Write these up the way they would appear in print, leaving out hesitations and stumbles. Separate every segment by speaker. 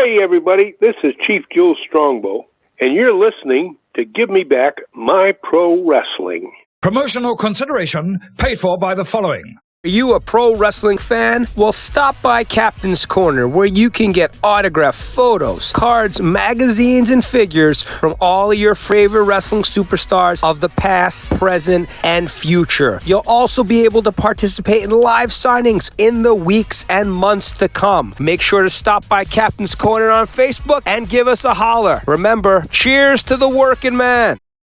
Speaker 1: Hey, everybody, this is Chief Jules Strongbow, and you're listening to Give Me Back My Pro Wrestling.
Speaker 2: Promotional consideration paid for by the following.
Speaker 3: Are you a pro wrestling fan? Well, stop by Captain's Corner, where you can get autographed photos, cards, magazines, and figures from all of your favorite wrestling superstars of the past, present, and future. You'll also be able to participate in live signings in the weeks and months to come. Make sure to stop by Captain's Corner on Facebook and give us a holler. Remember, cheers to the working man.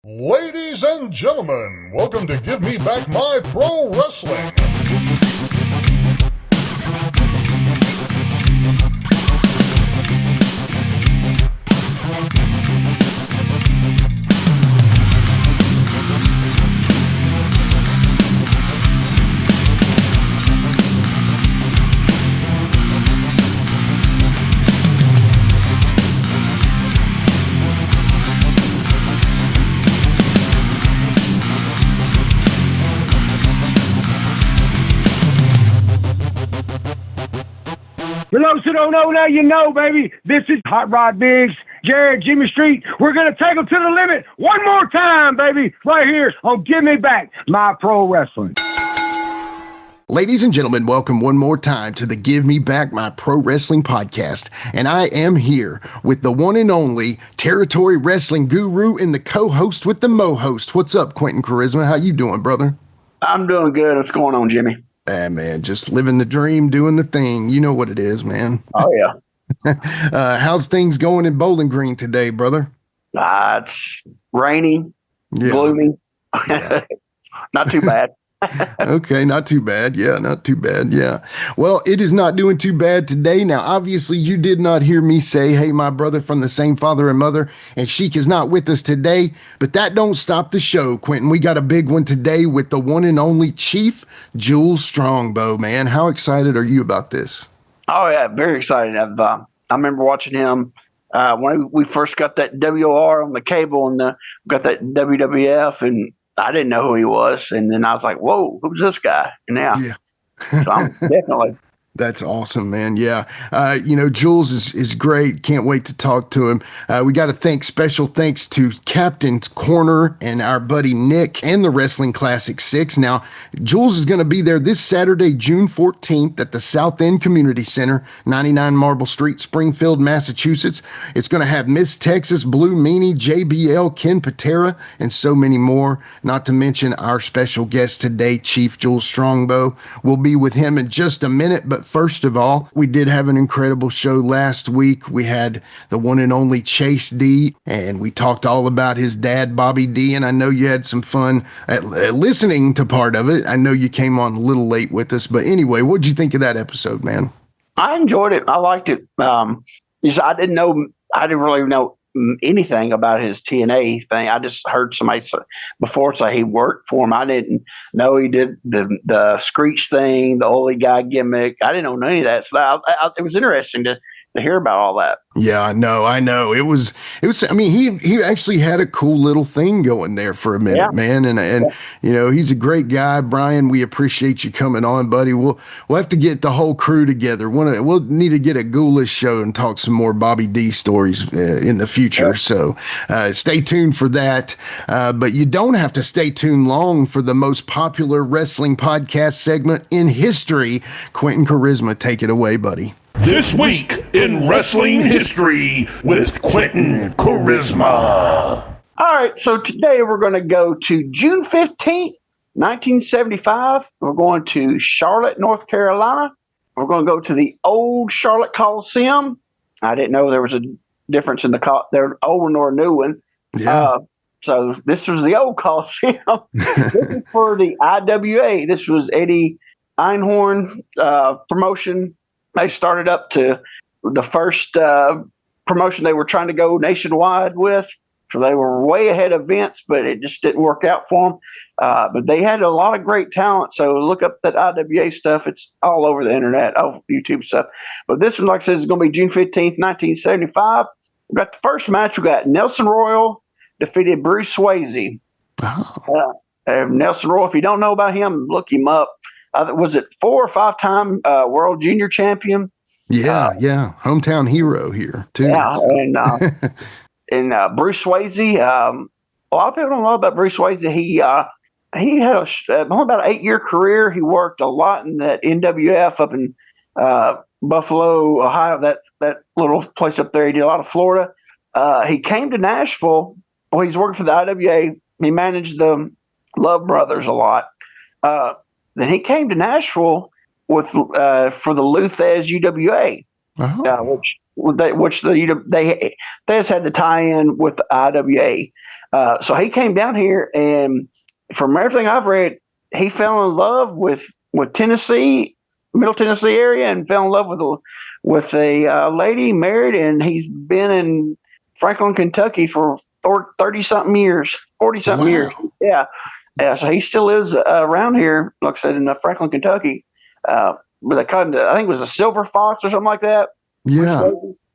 Speaker 4: Ladies and gentlemen, welcome to Give Me Back My Pro Wrestling.
Speaker 5: For those who don't know, now you know, baby. This is Hot Rod Biggs, Jared, Jimmy Street. We're going to take them to the limit one more time, baby, right here on Give Me Back My Pro Wrestling.
Speaker 6: Ladies and gentlemen, welcome one more time to the Give Me Back My Pro Wrestling podcast. And I am here with the one and only territory wrestling guru and the co-host with the mo-host. What's up, Quinton Quarisma? How you doing, brother?
Speaker 7: I'm doing good. What's going on, Jimmy?
Speaker 6: Man, just living the dream, doing the thing. You know what it is, man.
Speaker 7: Oh, yeah.
Speaker 6: How's things going in Bowling Green today, brother?
Speaker 7: It's rainy, gloomy.
Speaker 6: Yeah.
Speaker 7: Not too bad.
Speaker 6: Okay, not too bad. Yeah, not too bad. Yeah. Well, it is not doing too bad today. Now, obviously, you did not hear me say, hey, my brother from the same father and mother, and Sheik is not with us today, but that don't stop the show, Quinton. We got a big one today with the one and only Chief Jules Strongbow, man. How excited are you about this?
Speaker 7: Oh, yeah, very excited. I remember watching him when we first got that WR on the cable and got that WWF, and I didn't know who he was. And then I was like, whoa, who's this guy? And yeah. So I'm definitely.
Speaker 6: That's awesome, man. Yeah. Jules is great. Can't wait to talk to him. We got to special thanks to Captain's Corner and our buddy Nick and the Wrestling Classic 6. Now, Jules is going to be there this Saturday, June 14th at the South End Community Center, 99 Marble Street, Springfield, Massachusetts. It's going to have Miss Texas, Blue Meanie, JBL, Ken Patera, and so many more. Not to mention our special guest today, Chief Jules Strongbow. We'll be with him in just a minute, but first of all, we did have an incredible show last week. We had the one and only Chase D, and we talked all about his dad, Bobby D, and I know you had some fun at listening to part of it. I know you came on a little late with us, but anyway, what'd you think of that episode, man?
Speaker 7: I enjoyed it. I liked it. I didn't really know anything about his TNA thing. I just heard somebody before say he worked for him. I didn't know he did the Screech thing, the Oly guy gimmick. I didn't know any of that. So it was interesting to hear about all that.
Speaker 6: Yeah, I know. It was, I mean, he actually had a cool little thing going there for a minute, man. And you know, he's a great guy. Brian, we appreciate you coming on, buddy. We'll have to get the whole crew together. We'll need to get a ghoulish show and talk some more Bobby D stories in the future. So stay tuned for that. But you don't have to stay tuned long for the most popular wrestling podcast segment in history. Quinton Quarisma, take it away, buddy.
Speaker 8: This week in wrestling history with Quinton Quarisma.
Speaker 7: All right, so today we're going to go to June 15th, 1975. We're going to Charlotte, North Carolina. We're going to go to the old Charlotte Coliseum. I didn't know there was a difference in the old one or a new one.
Speaker 6: Yeah.
Speaker 7: So this was the old Coliseum. This is for the IWA. This was Eddie Einhorn promotion. They started up to the first promotion they were trying to go nationwide with. So they were way ahead of Vince, but it just didn't work out for them. But they had a lot of great talent. So look up that IWA stuff. It's all over the internet, YouTube stuff. But this one, like I said, is going to be June 15th, 1975. We got the first match. We got Nelson Royal defeated Bruce Swayze.
Speaker 6: Oh.
Speaker 7: Nelson Royal, if you don't know about him, look him up. Was it 4 or 5 time world junior champion?
Speaker 6: Yeah, yeah. Hometown hero here, too.
Speaker 7: Yeah,
Speaker 6: So.
Speaker 7: and Bruce Swayze. A lot of people don't know about Bruce Swayze. He had only about an 8-year career. He worked a lot in that NWF up in Buffalo, Ohio, that little place up there. He did a lot of Florida. He came to Nashville. Well, he's working for the IWA. He managed the Love Brothers a lot. Then he came to Nashville with for the Luthez UWA, which they has had the tie-in with the IWA. So he came down here, and from everything I've read, he fell in love with Tennessee, Middle Tennessee area, and fell in love with a lady, married, and he's been in Franklin, Kentucky for 30-something years, 40-something years. Yeah. So he still lives around here, like I said, in Franklin, Kentucky. But they called it, I think it was a silver fox or something like that.
Speaker 6: Yeah.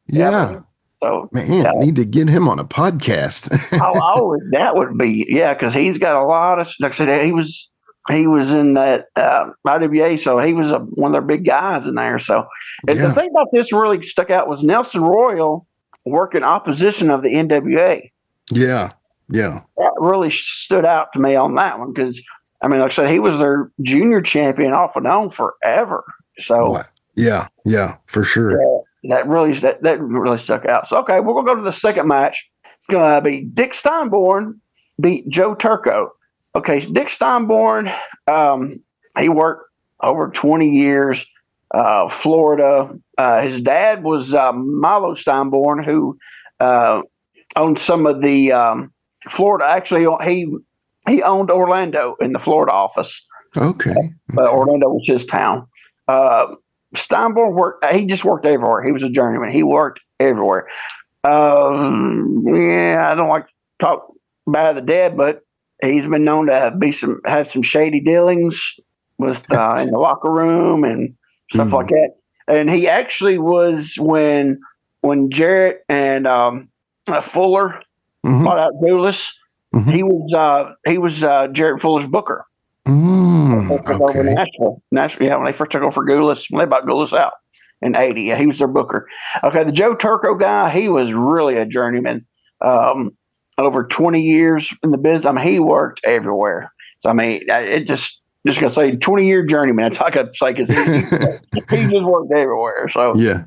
Speaker 6: Yeah.
Speaker 7: So,
Speaker 6: man, need to get him on a podcast.
Speaker 7: That would be, because he's got a lot of, like I said, he was in that IWA, so he was one of their big guys in there. So, and the thing about this really stuck out was Nelson Royal working opposition of the NWA.
Speaker 6: Yeah. Yeah.
Speaker 7: That really stood out to me on that one because, I mean, like I said, he was their junior champion off and on forever. So,
Speaker 6: yeah, for sure.
Speaker 7: That really stuck out. So, okay, we're going to go to the second match. It's going to be Dick Steinborn beat Joe Turco. Okay, Dick Steinborn, he worked over 20 years, Florida. His dad was Milo Steinborn, who owned some of the Florida. Actually, he owned Orlando in the Florida office.
Speaker 6: Okay.
Speaker 7: Orlando was his town. Steinborn worked. He just worked everywhere. He was a journeyman. He worked everywhere. I don't like to talk bad of the dead, but he's been known to have some shady dealings with in the locker room and stuff like that. And he actually was when Jarrett and Fuller bought out Gulas. He was Jarrett Fuller's booker. Over Nashville, when they first took over Gulas, when they bought Gulas out in '80, he was their booker. Okay, the Joe Turco guy, he was really a journeyman. Over 20 years in the business, I mean, he worked everywhere. So I mean, it just gonna say 20-year journeyman. That's all I could say because he just worked everywhere. So
Speaker 6: yeah.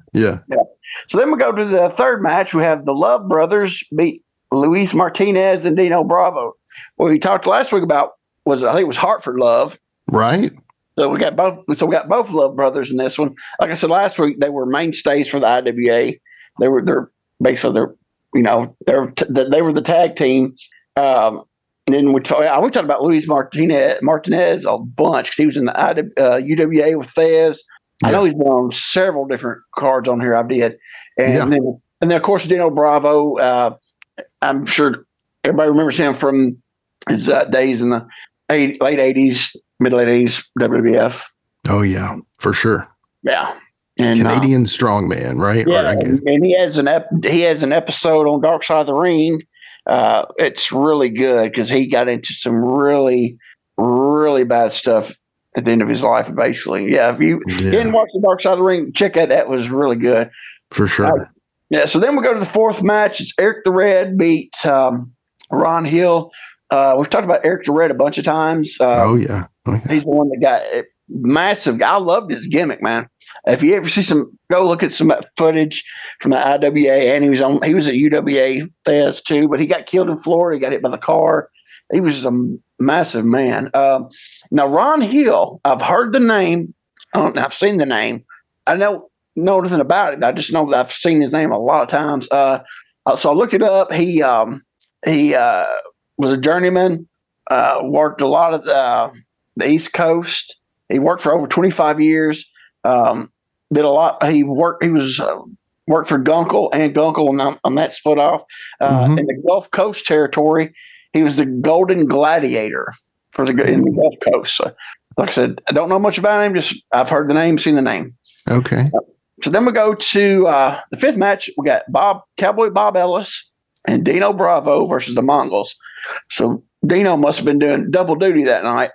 Speaker 7: So then we go to the third match. We have the Love Brothers beat Luis Martinez and Dino Bravo. Well, we talked last week about I think it was Hartford Love.
Speaker 6: Right.
Speaker 7: So we got both Love Brothers in this one. Like I said last week, they were mainstays for the IWA. They were they were the tag team. And then we talked about Luis Martinez a bunch because he was in the UWA with Thez. Yeah. I know he's been on several different cards on here. I did, and then of course Dino Bravo. I'm sure everybody remembers him from his days in the late '80s, mid-late '80s WWF.
Speaker 6: Oh yeah, for sure.
Speaker 7: Yeah, and
Speaker 6: Canadian strongman, right?
Speaker 7: Yeah, and he has an episode on Dark Side of the Ring. It's really good because he got into some really, really bad stuff at the end of his life. Basically, if you didn't watch the Dark Side of the Ring, check out that was really good
Speaker 6: for sure.
Speaker 7: So then we go to the fourth match. It's Eric the Red beat Ron Hill. We've talked about Eric the Red a bunch of times. He's the one that got massive. I loved his gimmick, man. If you ever see go look at some footage from the IWA, and he was at UWA Thez too, but he got killed in Florida. He got hit by the car. He was a massive man. Now Ron Hill, I've heard the name. I've seen the name. I know nothing about it. I just know that I've seen his name a lot of times. So I looked it up. He was a journeyman. Worked a lot of the East Coast. He worked for over 25 years. Did a lot. He worked for Gunkel and Gunkel on that split off. In the Gulf Coast territory, he was the Golden Gladiator in the Gulf Coast. So, like I said, I don't know much about him. Just I've heard the name, seen the name.
Speaker 6: Okay.
Speaker 7: So then we go to the fifth match. We got Cowboy Bob Ellis and Dino Bravo versus the Mongols. So Dino must have been doing double duty that night.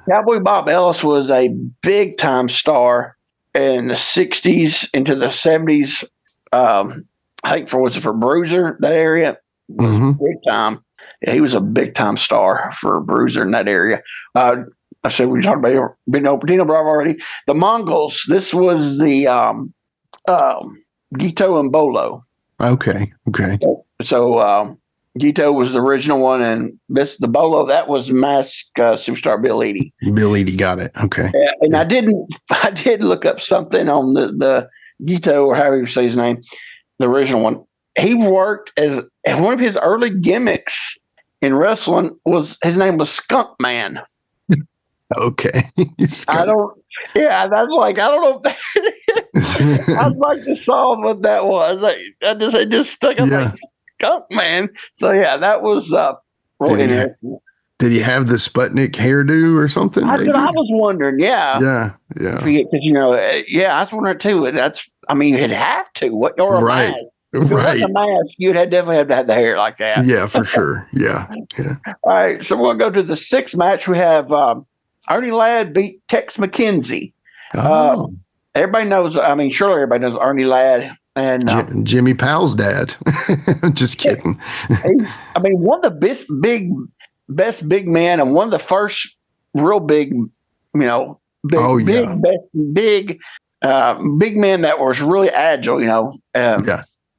Speaker 7: Cowboy Bob Ellis was a big time star in the 60s into the 70s. I think for Bruiser, that area was big time. Yeah, he was a big time star for Bruiser in that area. I said we talked about Dino Bravo already. The Mongols. This was the Gito and Bolo.
Speaker 6: Okay.
Speaker 7: So Gito was the original one, and the Bolo, that was Mask Superstar Bill Eadie.
Speaker 6: Bill Eadie, got it. Okay.
Speaker 7: And I did look up something on the Gito, or however you say his name, the original one. He worked as one of his early gimmicks in wrestling his name was Skunk Man.
Speaker 6: Okay.
Speaker 7: I don't know if that, I'd like to solve what that was. It just stuck up like Skunk Man. So yeah, that was really interesting.
Speaker 6: Did he have the Sputnik hairdo or something?
Speaker 7: I was wondering,
Speaker 6: Yeah.
Speaker 7: Because I was wondering too. You'd have to.
Speaker 6: Right.
Speaker 7: If it wasn't a mask, you'd definitely have to have the hair like that.
Speaker 6: Yeah, for sure. Yeah.
Speaker 7: All right, so we're gonna go to the sixth match. We have Ernie Ladd beat Tex McKenzie. Everybody knows. Surely everybody knows Ernie Ladd and
Speaker 6: Jimmy Powell's dad. I'm just kidding.
Speaker 7: One of the best big men, and one of the first real big, big men that was really agile.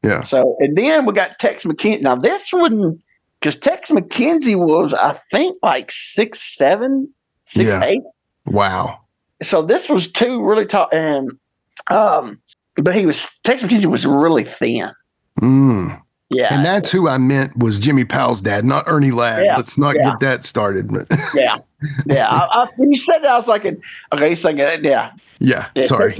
Speaker 6: Yeah.
Speaker 7: So, and then we got Tex McKenzie. Now this one, because Tex McKenzie was, I think, like 6'7", 6'8".
Speaker 6: Wow.
Speaker 7: So this was two really tall, and but Tex McKenzie was really thin. Yeah,
Speaker 6: and that's who I meant was Jimmy Powell's dad, not Ernie Ladd. Let's not get that started.
Speaker 7: Yeah. When you said that, I was like, okay, he's thinking,
Speaker 6: sorry.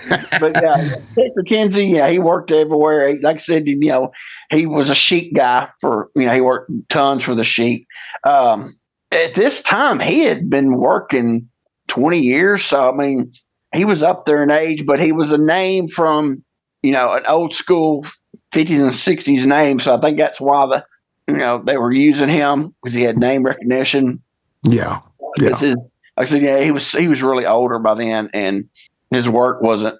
Speaker 7: But Tex McKenzie, he worked everywhere. Like I said, he was a Sheik guy he worked tons for the Sheik. At this time, he had been working 20 years. So, he was up there in age, but he was a name from, an old school 50s and 60s name. So I think that's why they were using him, because he had name recognition.
Speaker 6: Yeah.
Speaker 7: Like I said, he was really older by then, and his work wasn't,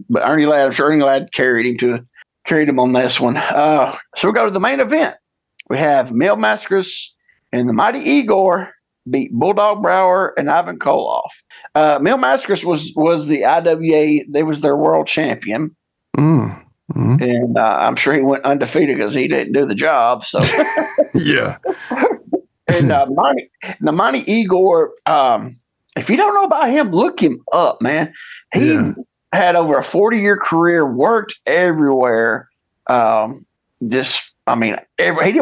Speaker 7: but I'm sure Ernie Ladd carried him on this one. So we go to the main event. We have Mil Mascaras and the Mighty Igor beat Bulldog Brower and Ivan Koloff. Mil Mascaras was the IWA. They was their world champion. And I'm sure he went undefeated because he didn't do the job. So
Speaker 6: yeah.
Speaker 7: And the Mighty Igor, if you don't know about him, look him up, man. He had over a 40-year career, worked everywhere. He didn't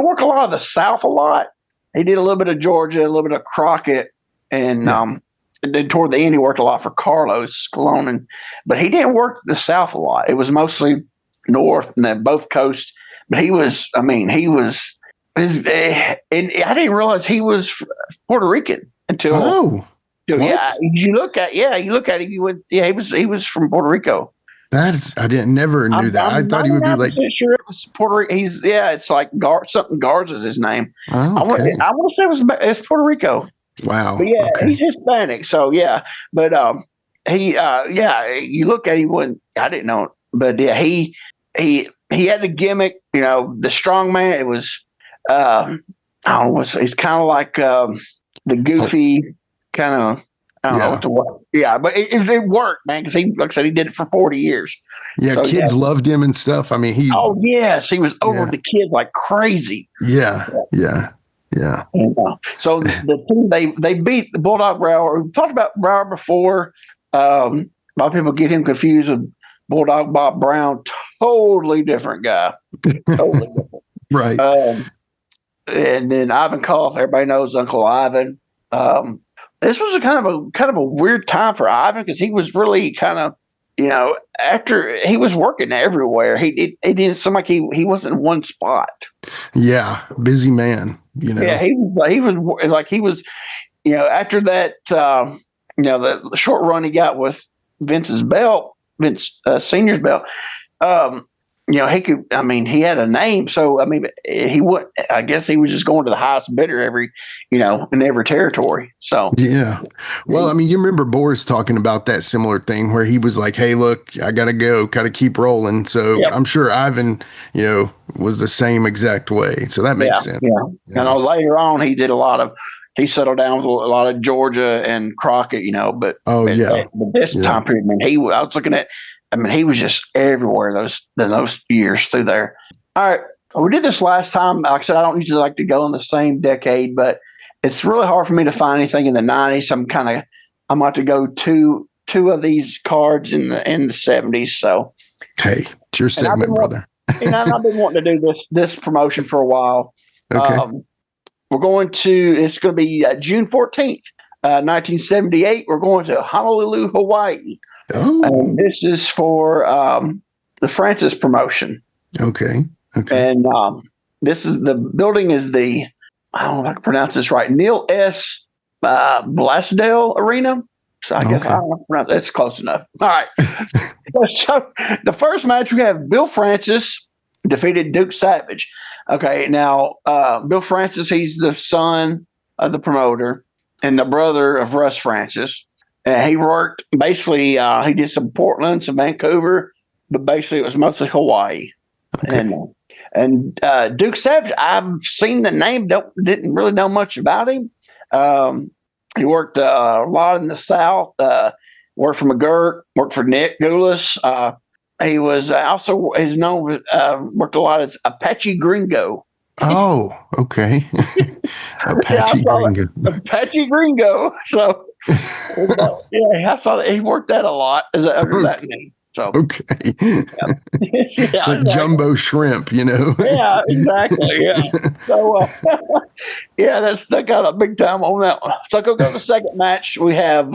Speaker 7: work a lot of the South a lot. He did a little bit of Georgia, a little bit of Crockett, and then toward the end he worked a lot for Carlos Colon, but he didn't work the South a lot. It was mostly North and then both coasts. But he was, and I didn't realize he was Puerto Rican until. You look at him. He was from Puerto Rico.
Speaker 6: I never knew that. I thought he would be like.
Speaker 7: Sure, it was Puerto Rico. It's like something Garza is his name.
Speaker 6: Oh, okay.
Speaker 7: I want to say it's Puerto Rico.
Speaker 6: Wow.
Speaker 7: But he's Hispanic. So but you look at him. I didn't know it, but he had a gimmick. The strong man. It was he's kind of like the goofy kind of. I don't know what to work. Yeah, but it worked, man, because like I said, he did it for 40 years.
Speaker 6: Yeah, so, kids loved him and stuff. He.
Speaker 7: Oh yes, he was over the kids like crazy.
Speaker 6: Yeah.
Speaker 7: So the team they beat the Bulldog Brower. We talked about Brower before. A lot of people get him confused with Bulldog Bob Brown. Totally different guy. Totally different.
Speaker 6: Right.
Speaker 7: And then Ivan Koloff. Everybody knows Uncle Ivan. This was a kind of a weird time for Ivan because he was really kind of, after he was working everywhere. He didn't seem like he wasn't in one spot.
Speaker 6: Yeah, busy man.
Speaker 7: Yeah, he was after that, the short run he got with Vince Senior's belt. he could. I mean, he had a name, so I mean, he would. I guess he was just going to the highest bidder in every territory. So
Speaker 6: Yeah. Well, I mean, you remember Boris talking about that similar thing where he was like, "Hey, look, I gotta go, gotta keep rolling." So
Speaker 7: yep.
Speaker 6: I'm sure Ivan, was the same exact way. So that makes sense.
Speaker 7: Yeah. I know later on he settled down with a lot of Georgia and Crockett, but
Speaker 6: Oh yeah.
Speaker 7: but this
Speaker 6: Yeah.
Speaker 7: time period, I mean, I was looking at, I mean, he was just everywhere those years through there. All right. We did this last time. Like I said, I don't usually like to go in the same decade, but it's really hard for me to find anything in the 90s. I'm about to go two of these cards in the 70s. So
Speaker 6: Hey, it's your segment, brother.
Speaker 7: I've been wanting to do this promotion for a while.
Speaker 6: Okay.
Speaker 7: It's going to be June 14th, 1978. We're going to Honolulu, Hawaii.
Speaker 6: Oh.
Speaker 7: This is for the Francis promotion.
Speaker 6: Okay. Okay.
Speaker 7: And the building is I don't know if I can pronounce this right, Neil S. Blasdale Arena. So I guess I don't know, pronounce that's close enough. All right. So the first match we have Bill Francis defeated Duke Savage. Okay, now Bill Francis, he's the son of the promoter and the brother of Russ Francis. And he worked basically. He did some Portland, some Vancouver, but basically it was mostly Hawaii. Okay. And Duke Savage, I've seen the name, didn't really know much about him. He worked a lot in the South. Worked for McGurk, worked for Nick Goulas. He was also worked a lot as Apache Gringo.
Speaker 6: Oh, okay. Apache Gringo.
Speaker 7: Apache Gringo. So, I saw that he worked that a lot under that name. So
Speaker 6: okay. It's like jumbo shrimp,
Speaker 7: Yeah, exactly. Yeah. So, that got a big time on that one. So go to the second match. We have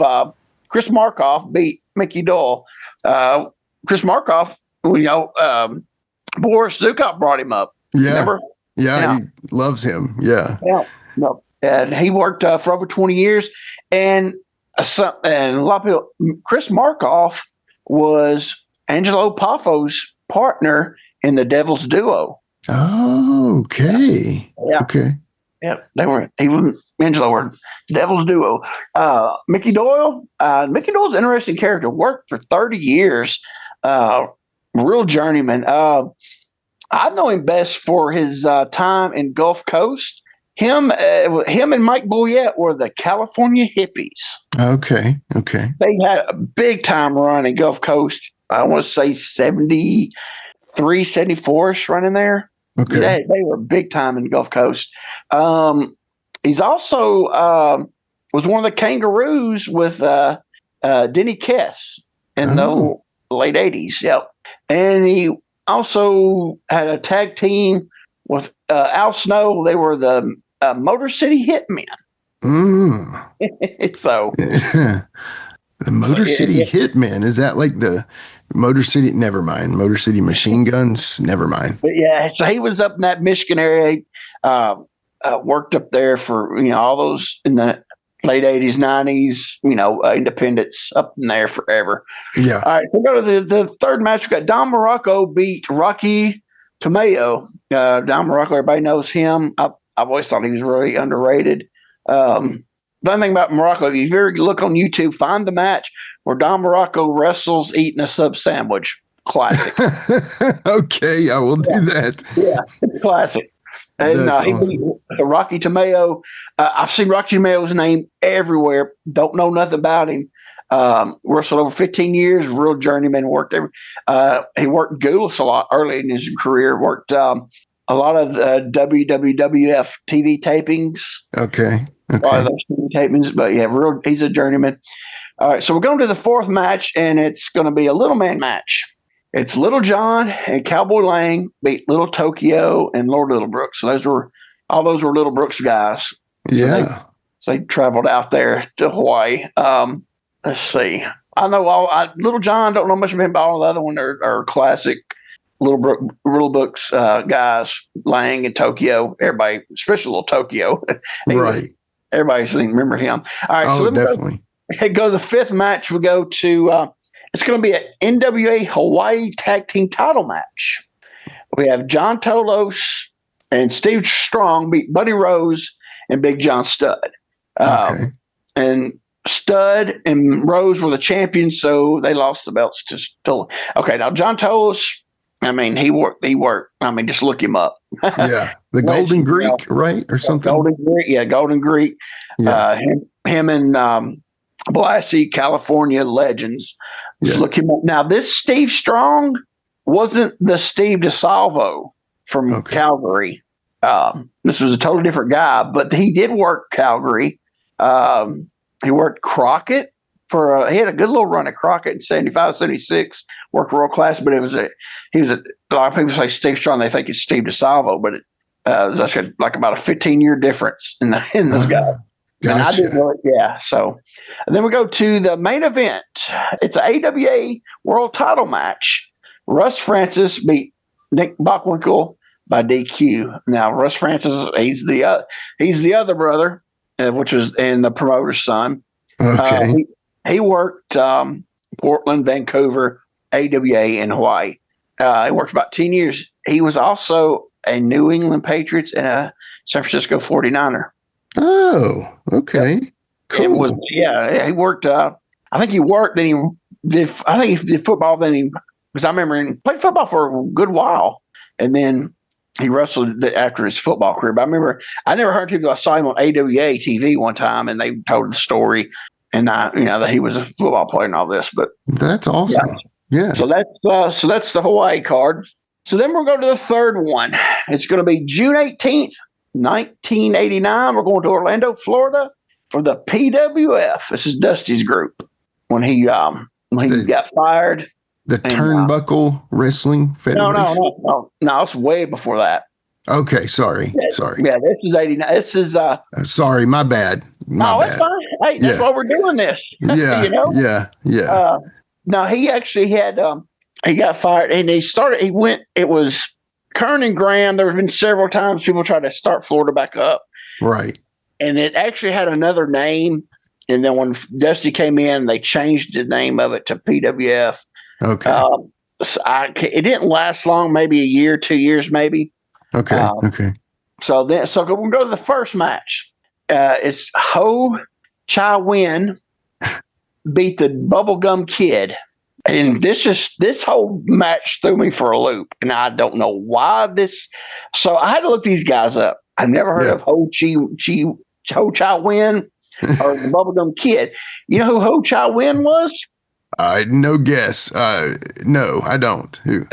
Speaker 7: Chris Markoff beat Mickey Doyle. Chris Markoff, Boris Zukov brought him up.
Speaker 6: Yeah.
Speaker 7: Remember?
Speaker 6: Yeah, he loves him. Yeah.
Speaker 7: Yeah. No. And he worked for over 20 years. And a lot of people, Chris Markoff was Angelo Paffo's partner in the Devil's Duo.
Speaker 6: Oh, okay.
Speaker 7: Yeah.
Speaker 6: Okay.
Speaker 7: Yeah, Angelo were Devil's Duo. Mickey Doyle. Mickey Doyle's an interesting character. Worked for 30 years. Real journeyman. I know him best for his time in Gulf Coast. Him and Mike Boyette were the California Hippies.
Speaker 6: Okay. Okay.
Speaker 7: They had a big time run in Gulf Coast. I want to say 73, 74-ish running there.
Speaker 6: Okay.
Speaker 7: They were big time in Gulf Coast. He's also was one of the Kangaroos with Denny Kess in the late 80s. Yep. And he also had a tag team with Al Snow. They were the Motor City Hitmen. So
Speaker 6: the Motor City Hitmen, is that like the Motor City? Never mind. Motor City Machine Guns. Never mind.
Speaker 7: But yeah, so he was up in that Michigan area. Worked up there for all those in the late 80s, 90s. Independents up in there forever.
Speaker 6: Yeah.
Speaker 7: All right, so go to the third match. We got Don Morocco beat Rocky Tomeo. Don Morocco, everybody knows him. I've always thought he was really underrated. The thing about Morocco, if you ever look on YouTube, find the match where Don Morocco wrestles eating a sub sandwich. Classic.
Speaker 6: Okay, I will do that.
Speaker 7: Yeah, it's classic. And he beat Rocky Tomeo. I've seen Rocky Tomeo's name everywhere. Don't know nothing about him. Wrestled over 15 years, real journeyman. He worked Goulas a lot early in his career. Worked a lot of WWF TV tapings.
Speaker 6: Okay.
Speaker 7: A lot of those TV tapings, but he's a journeyman. All right, so we're going to the fourth match, and it's going to be a little man match. It's Little John and Cowboy Lang beat Little Tokyo and Lord Littlebrooks. So all those were Little Brooks guys.
Speaker 6: Yeah.
Speaker 7: So they traveled out there to Hawaii. Let's see. I know Little John, don't know much about him, but all the other one are classic Little Brooks guys, Lang and Tokyo. Everybody, especially Little Tokyo.
Speaker 6: Right.
Speaker 7: Everybody seems to remember him. All right, so
Speaker 6: definitely.
Speaker 7: Go to the fifth match. We go to it's going to be an NWA Hawaii Tag Team title match. we have John Tolos and Steve Strong beat Buddy Rose and Big John Studd.
Speaker 6: Okay.
Speaker 7: And Studd and Rose were the champions, so they lost the belts to Tolos. Okay, now John Tolos, I mean, he worked. I mean, just look him up.
Speaker 6: Yeah. The Golden Greek, right? Or something?
Speaker 7: Golden Greek. Yeah, Golden Greek.
Speaker 6: Yeah.
Speaker 7: Him and Blassie, California legends. Just look him up. Now, this Steve Strong wasn't the Steve DeSalvo from Calgary. This was a totally different guy, but he did work Calgary. He worked Crockett he had a good little run at Crockett in 75, 76, worked world class, but a lot of people say Steve Strong, they think it's Steve DeSalvo, but that's like about a 15-year difference in those guys.
Speaker 6: Gotcha.
Speaker 7: And I didn't know it, yeah. So, and then we go to the main event. It's an AWA world title match. Russ Francis beat Nick Bockwinkel by DQ. Now, Russ Francis, he's the other brother, which was in the promoter's son.
Speaker 6: Okay.
Speaker 7: He worked Portland, Vancouver, AWA, and Hawaii. He worked about 10 years. He was also a New England Patriots and a San Francisco 49er.
Speaker 6: Oh, okay. Cool.
Speaker 7: He worked. I think he worked. Then he did football. Because I remember he played football for a good while, and then he wrestled after his football career. But I never heard people. I saw him on AWA TV one time, and they told the story, and that he was a football player and all this. But
Speaker 6: that's awesome. Yeah.
Speaker 7: So that's the Hawaii card. So then we'll go to the third one. It's going to be June 18th. 1989, we're going to Orlando, Florida for the PWF. This is Dusty's group when he got fired.
Speaker 6: The Turnbuckle Wrestling Federation?
Speaker 7: No, it's way before that.
Speaker 6: Okay, sorry.
Speaker 7: Yeah, this is 89. This is
Speaker 6: sorry, my bad.
Speaker 7: It's fine. Hey, that's why we're doing this.
Speaker 6: Yeah. Yeah.
Speaker 7: No, he actually had he got fired and it was Kern and Graham. There have been several times people tried to start Florida back up.
Speaker 6: Right.
Speaker 7: And it actually had another name. And then when Dusty came in, they changed the name of it to PWF.
Speaker 6: Okay.
Speaker 7: It didn't last long, maybe a year, 2 years, maybe.
Speaker 6: Okay.
Speaker 7: So we'll go to the first match. It's Ho Chi Win beat the Bubblegum Kid. And this whole match threw me for a loop, and I don't know why this. So I had to look these guys up. I've never heard of Ho Chi Win or the Bubblegum Kid. You know who Ho Chi Win was?
Speaker 6: No guess. No, I don't. Who?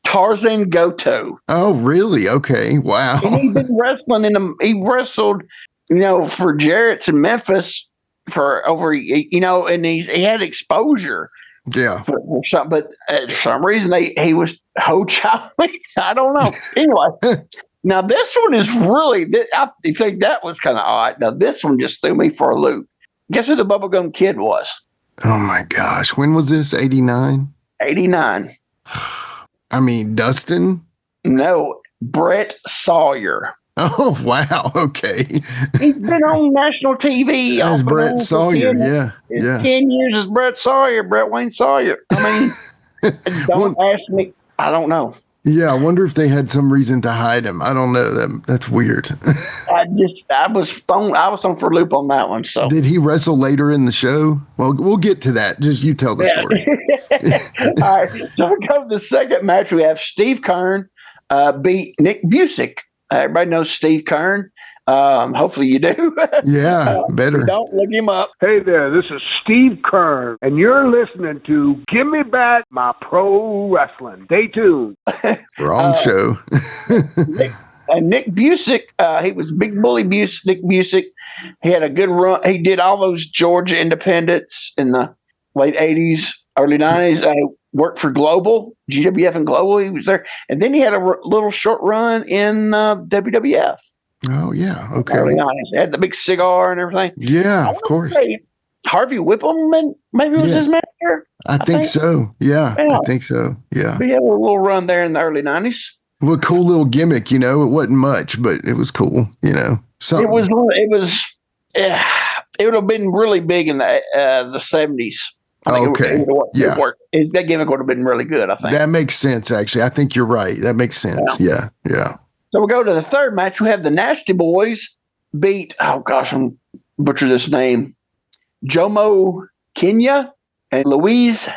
Speaker 7: Tarzan Goto.
Speaker 6: Oh, really? Okay. Wow.
Speaker 7: And he's been wrestling he wrestled, for Jarrett's in Memphis for over, and he had exposure.
Speaker 6: Yeah.
Speaker 7: For some, but for some reason he was Ho Chi. I don't know. Anyway, now this one is really. I think that was kind of odd. Now this one just threw me for a loop. Guess who the Bubblegum Kid was?
Speaker 6: Oh my gosh! When was this? 89.
Speaker 7: 89.
Speaker 6: I mean, Dustin?
Speaker 7: No, Brett Sawyer.
Speaker 6: Oh wow! Okay.
Speaker 7: He's been on national TV.
Speaker 6: As Brett Sawyer, yeah.
Speaker 7: 10 years as Brett Sawyer, Brett Wayne Sawyer. I mean, don't ask me. I don't know.
Speaker 6: Yeah, I wonder if they had some reason to hide him. I don't know. That's weird.
Speaker 7: I was thrown for a loop on that one. So
Speaker 6: did he wrestle later in the show? Well, we'll get to that. Just you tell the story.
Speaker 7: All right. So we go to the second match. We have Steve Kern beat Nick Busick. Everybody knows Steve Kern. Hopefully you do.
Speaker 6: Yeah, better.
Speaker 7: Don't look him up.
Speaker 5: Hey there, this is Steve Kern, and you're listening to Give Me Back My Pro Wrestling. Stay tuned.
Speaker 6: Wrong show.
Speaker 7: Nick Busick, he was Big Bully Nick Busick. He had a good run. He did all those Georgia independents in the late 80s, early 90s. Worked for Global, GWF and Global. He was there. And then he had a little short run in WWF.
Speaker 6: Oh, yeah. Okay.
Speaker 7: He had the big cigar and everything.
Speaker 6: Yeah, of course.
Speaker 7: Harvey Whippleman maybe was his manager.
Speaker 6: I think so. Yeah, I think so. Yeah.
Speaker 7: He had a little run there in the early 90s.
Speaker 6: Well, cool little gimmick, It wasn't much, but it was cool, Something.
Speaker 7: It would have been really big in the 70s. I think
Speaker 6: Okay.
Speaker 7: it worked. That gimmick would have been really good, I think.
Speaker 6: That makes sense, actually. I think you're right. That makes sense. Yeah.
Speaker 7: So we'll go to the third match. We have the Nasty Boys beat, oh gosh, I'm butcher this name, Jomo Kenya and Louise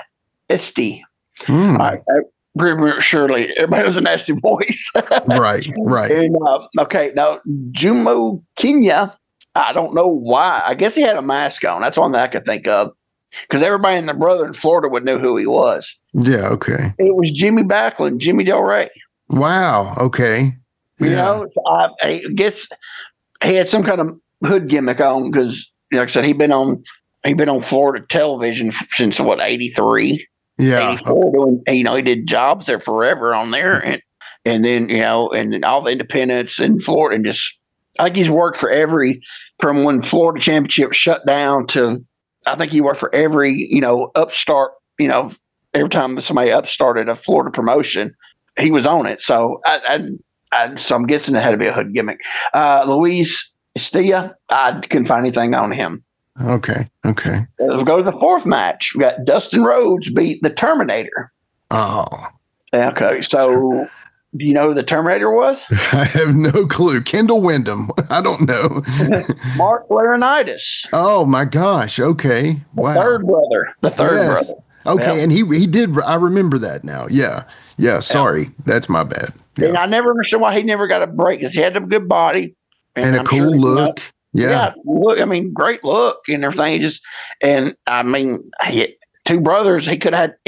Speaker 7: Esti. Surely everybody was a Nasty Boys.
Speaker 6: Right.
Speaker 7: And, okay, now Jomo Kenya, I don't know why. I guess he had a mask on. That's one that I could think of. Because everybody and their brother in Florida would know who he was.
Speaker 6: Yeah, okay.
Speaker 7: It was Jimmy Backlund, Jimmy Del Rey.
Speaker 6: Wow, okay.
Speaker 7: You know, I guess he had some kind of hood gimmick on because, like I said, he'd been on Florida television since 83, 84. Doing, he did jobs there forever on there, and then and then all the independents in Florida, and just I think he's worked for from when Florida Championship shut down to I think he worked for every upstart. Every time somebody upstarted a Florida promotion, he was on it. So so I'm guessing it had to be a hood gimmick. Luis Estia, I couldn't find anything on him.
Speaker 6: Okay.
Speaker 7: We'll go to the fourth match. We got Dustin Rhodes beat the Terminator.
Speaker 6: Oh.
Speaker 7: Okay, so do you know who the Terminator was?
Speaker 6: I have no clue. Kendall Windham. I don't know.
Speaker 7: Mark Laurinaitis.
Speaker 6: Oh my gosh. Okay. Wow.
Speaker 7: The third brother.
Speaker 6: Okay,
Speaker 7: yeah.
Speaker 6: and he did. I remember that now. Yeah. Sorry, that's my bad. Yeah.
Speaker 7: And I never understood why he never got a break because he had a good body
Speaker 6: and a cool look. Yeah,
Speaker 7: look. I mean, great look and everything. He had two brothers. He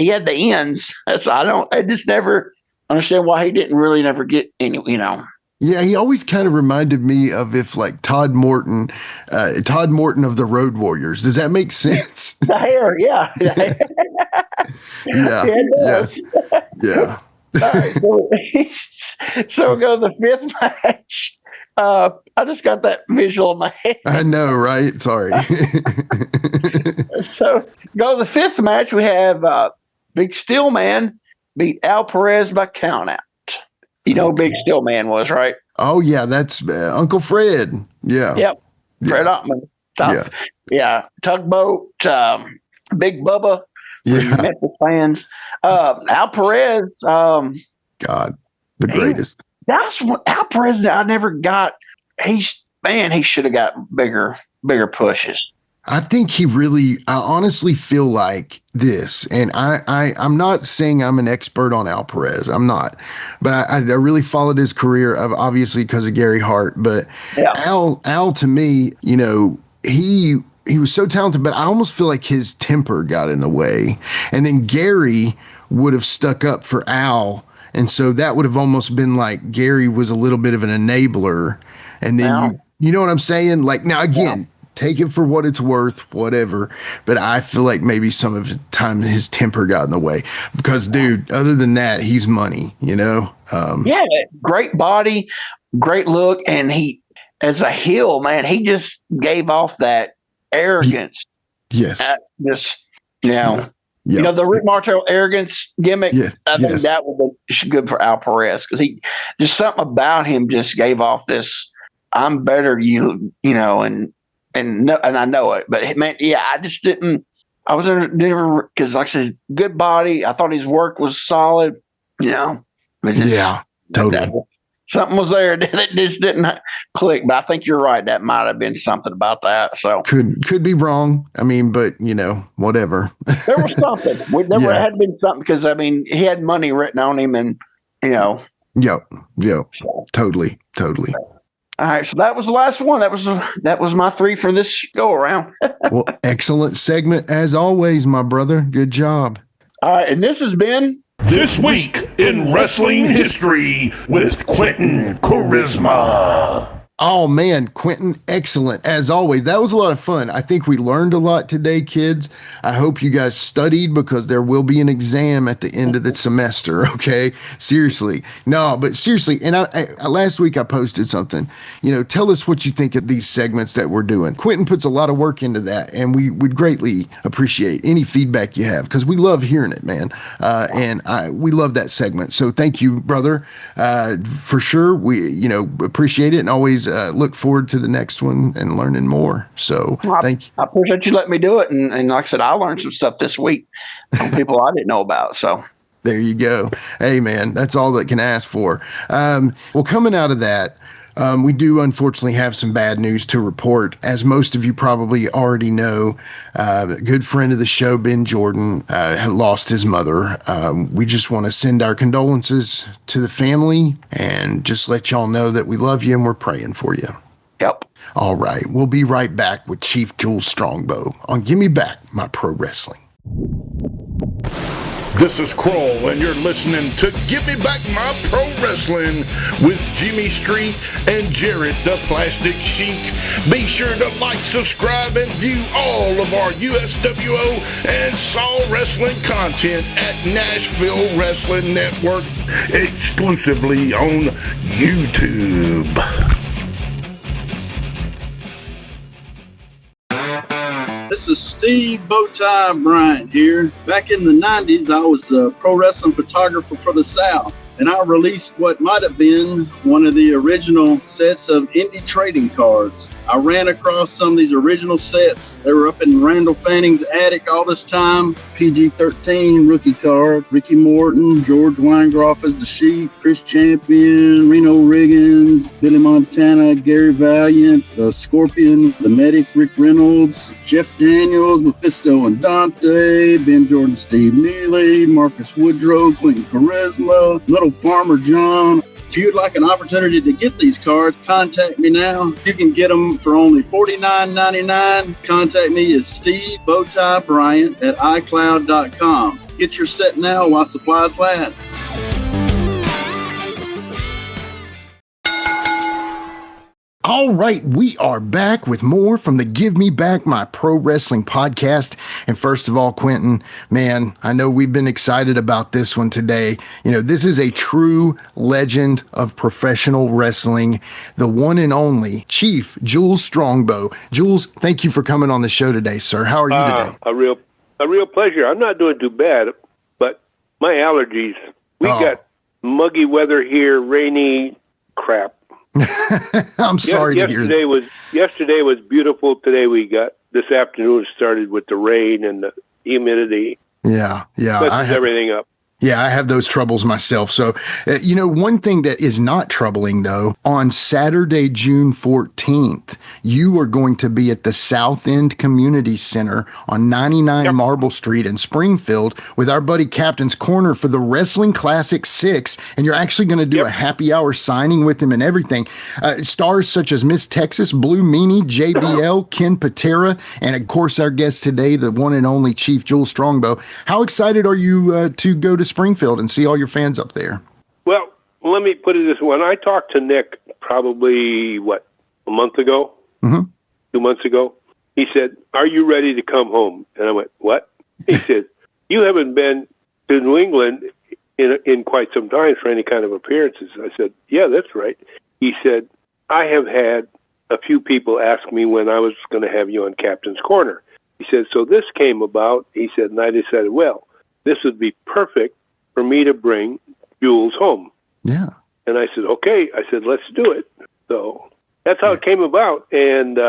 Speaker 7: had the ends. I just never understand why he didn't really never get any.
Speaker 6: Yeah, he always kind of reminded me of if like Todd Morton of the Road Warriors. Does that make sense?
Speaker 7: The hair, yeah.
Speaker 6: Yeah.
Speaker 7: All right, so we'll go to the fifth match. I just got that visual in my head.
Speaker 6: I know, right? Sorry.
Speaker 7: So go to the fifth match. We have Big Steel Man beat Al Perez by countout. You know who Big Steel Man was, right?
Speaker 6: Oh, yeah, that's Uncle Fred. Yeah.
Speaker 7: Yep. Fred Ottman. Tugboat, Big Bubba.
Speaker 6: Yeah.
Speaker 7: Memphis fans. Al Perez.
Speaker 6: God, the greatest.
Speaker 7: That's what Al Perez. I never got. He should have got bigger pushes.
Speaker 6: I think I honestly feel like this, and I'm not saying I'm an expert on Al Perez. I'm not, but I really followed his career, obviously because of Gary Hart. But yeah. Al to me, he was so talented, but I almost feel like his temper got in the way. And then Gary would have stuck up for Al, and so that would have almost been like Gary was a little bit of an enabler. And then you know what I'm saying? Like now again. Yeah. Take it for what it's worth, whatever. But I feel like maybe some of the time his temper got in the way because, dude, other than that, he's money, great body, great look. And he, as a heel, man, he just gave off that arrogance. Yes.
Speaker 7: The Rick Martel arrogance gimmick. Yeah. I think that would be good for Al Perez because he just something about him just gave off this, I'm better than you, and I know it, but man, I just didn't. I was never because, like I said, good body. I thought his work was solid.
Speaker 6: Totally.
Speaker 7: Something was there that just didn't click. But I think you're right. That might have been something about that. So
Speaker 6: could be wrong. I mean, but whatever.
Speaker 7: There was something. There had been something because he had money written on him, and
Speaker 6: Yep. Totally.
Speaker 7: All right, so that was the last one. That was my three for this go around.
Speaker 6: Well, excellent segment as always, my brother. Good job.
Speaker 7: All right, and this has been
Speaker 8: This Week in Wrestling History with Quinton Quarisma.
Speaker 6: Oh, man, Quinton, excellent. As always, that was a lot of fun. I think we learned a lot today, kids. I hope you guys studied because there will be an exam at the end of the semester, okay? Seriously. No, but seriously, and last week I posted something. Tell us what you think of these segments that we're doing. Quinton puts a lot of work into that, and we would greatly appreciate any feedback you have because we love hearing it, man. We love that segment. So thank you, brother. For sure, we, appreciate it and always always look forward to the next one and learning more. So thank you.
Speaker 7: I appreciate you letting me do it. And like I said, I learned some stuff this week from people I didn't know about. So
Speaker 6: there you go. Hey, man, that's all that can ask for. Well, coming out of that, we do unfortunately have some bad news to report. As most of you probably already know, a good friend of the show, Ben Jordan, had lost his mother. We just want to send our condolences to the family and just let y'all know that we love you and we're praying for you.
Speaker 7: Yep.
Speaker 6: All right. We'll be right back with Chief Jules Strongbow on Give Me Back My Pro Wrestling.
Speaker 8: This is Kroll, and you're listening to Give Me Back My Pro Wrestling with Jimmy Street and Jarrett the Plastic Sheik. Be sure to like, subscribe, and view all of our USWO and Saw Wrestling content at Nashville Wrestling Network, exclusively on YouTube.
Speaker 9: This is Steve Bowtie Bryant here. Back in the 90s, I was a pro wrestling photographer for the South, and I released what might have been one of the original sets of indie trading cards. I ran across some of these original sets. They were up in Randall Fanning's attic all this time. PG-13 rookie card, Ricky Morton, George Weingroff as the Sheik, Chris Champion, Reno Riggins, Billy Montana, Gary Valiant, the Scorpion, the Medic, Rick Reynolds, Jeff Daniels, Mephisto and Dante, Ben Jordan, Steve Neely, Marcus Woodrow, Quinton Quarisma, Little Farmer John. If you'd like an opportunity to get these cards, contact me now. You can get them for only $49.99. Contact me at Steve Bowtie Bryant at iCloud.com. Get your set now while supplies last.
Speaker 6: All right, we are back with more from the Give Me Back My Pro Wrestling podcast. And first of all, Quinton, man, I know we've been excited about this one today. You know, this is a true legend of professional wrestling, the one and only Chief Jules Strongbow. Jules, thank you for coming on the show today, sir. How are you today?
Speaker 1: A real pleasure. I'm not doing too bad, but my allergies. We got muggy weather here, rainy crap.
Speaker 6: I'm sorry to hear that.
Speaker 1: Yesterday was beautiful. Today this afternoon started with the rain and the humidity.
Speaker 6: Yeah.
Speaker 1: Messes everything up.
Speaker 6: Yeah, I have those troubles myself. So, one thing that is not troubling, though, on Saturday, June 14th, you are going to be at the South End Community Center on 99 Marble Street in Springfield with our buddy Captain's Corner for the Wrestling Classic 6. And you're actually going to do a happy hour signing with him and everything. Stars such as Miss Texas, Blue Meanie, JBL, Ken Patera, and, of course, our guest today, the one and only Chief Jules Strongbow. How excited are you to go to Springfield and see all your fans up there?
Speaker 1: Well, let me put it this way. When I talked to Nick probably, a month ago, 2 months ago, he said, "Are you ready to come home?" And I went, "What?" He said, "You haven't been to New England in quite some time for any kind of appearances." I said, "Yeah, that's right." He said, "I have had a few people ask me when I was going to have you on Captain's Corner." He said, "So this came about." He said, and I decided, well, this would be perfect for me to bring Jules home.
Speaker 6: Yeah.
Speaker 1: And I said, okay. I said, let's do it. So that's how it came about. And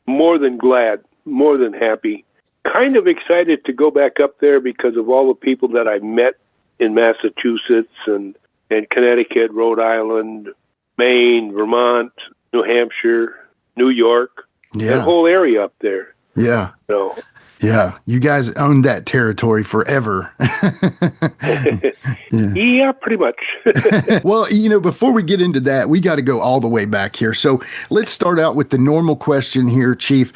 Speaker 1: more than glad, more than happy, kind of excited to go back up there because of all the people that I met in Massachusetts and Connecticut, Rhode Island, Maine, Vermont, New Hampshire, New York, that whole area up there.
Speaker 6: Yeah.
Speaker 1: So,
Speaker 6: yeah, you guys owned that territory forever.
Speaker 1: Yeah, pretty much.
Speaker 6: Well, before we get into that, we got to go all the way back here. So let's start out with the normal question here, Chief.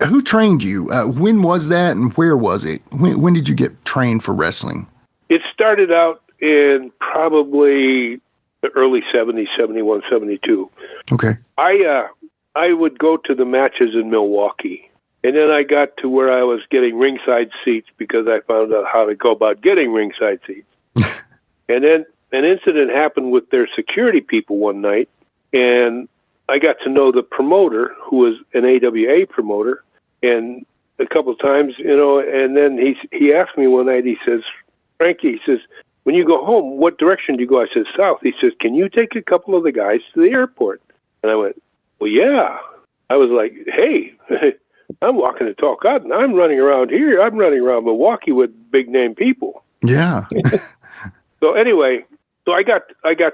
Speaker 6: Who trained you? When was that and where was it? When did you get trained for wrestling?
Speaker 1: It started out in probably the early 70s, 71, 72.
Speaker 6: Okay.
Speaker 1: I would go to the matches in Milwaukee. And then I got to where I was getting ringside seats because I found out how to go about getting ringside seats. And then an incident happened with their security people one night, and I got to know the promoter, who was an AWA promoter, and a couple of times, and then he asked me one night, he says, "Frankie," he says, "when you go home, what direction do you go?" I said, "South." He says, "Can you take a couple of the guys to the airport?" And I went, well, yeah. I was like, hey, I'm walking the talk. I'm running around here. I'm running around Milwaukee with big name people.
Speaker 6: Yeah.
Speaker 1: So anyway, I got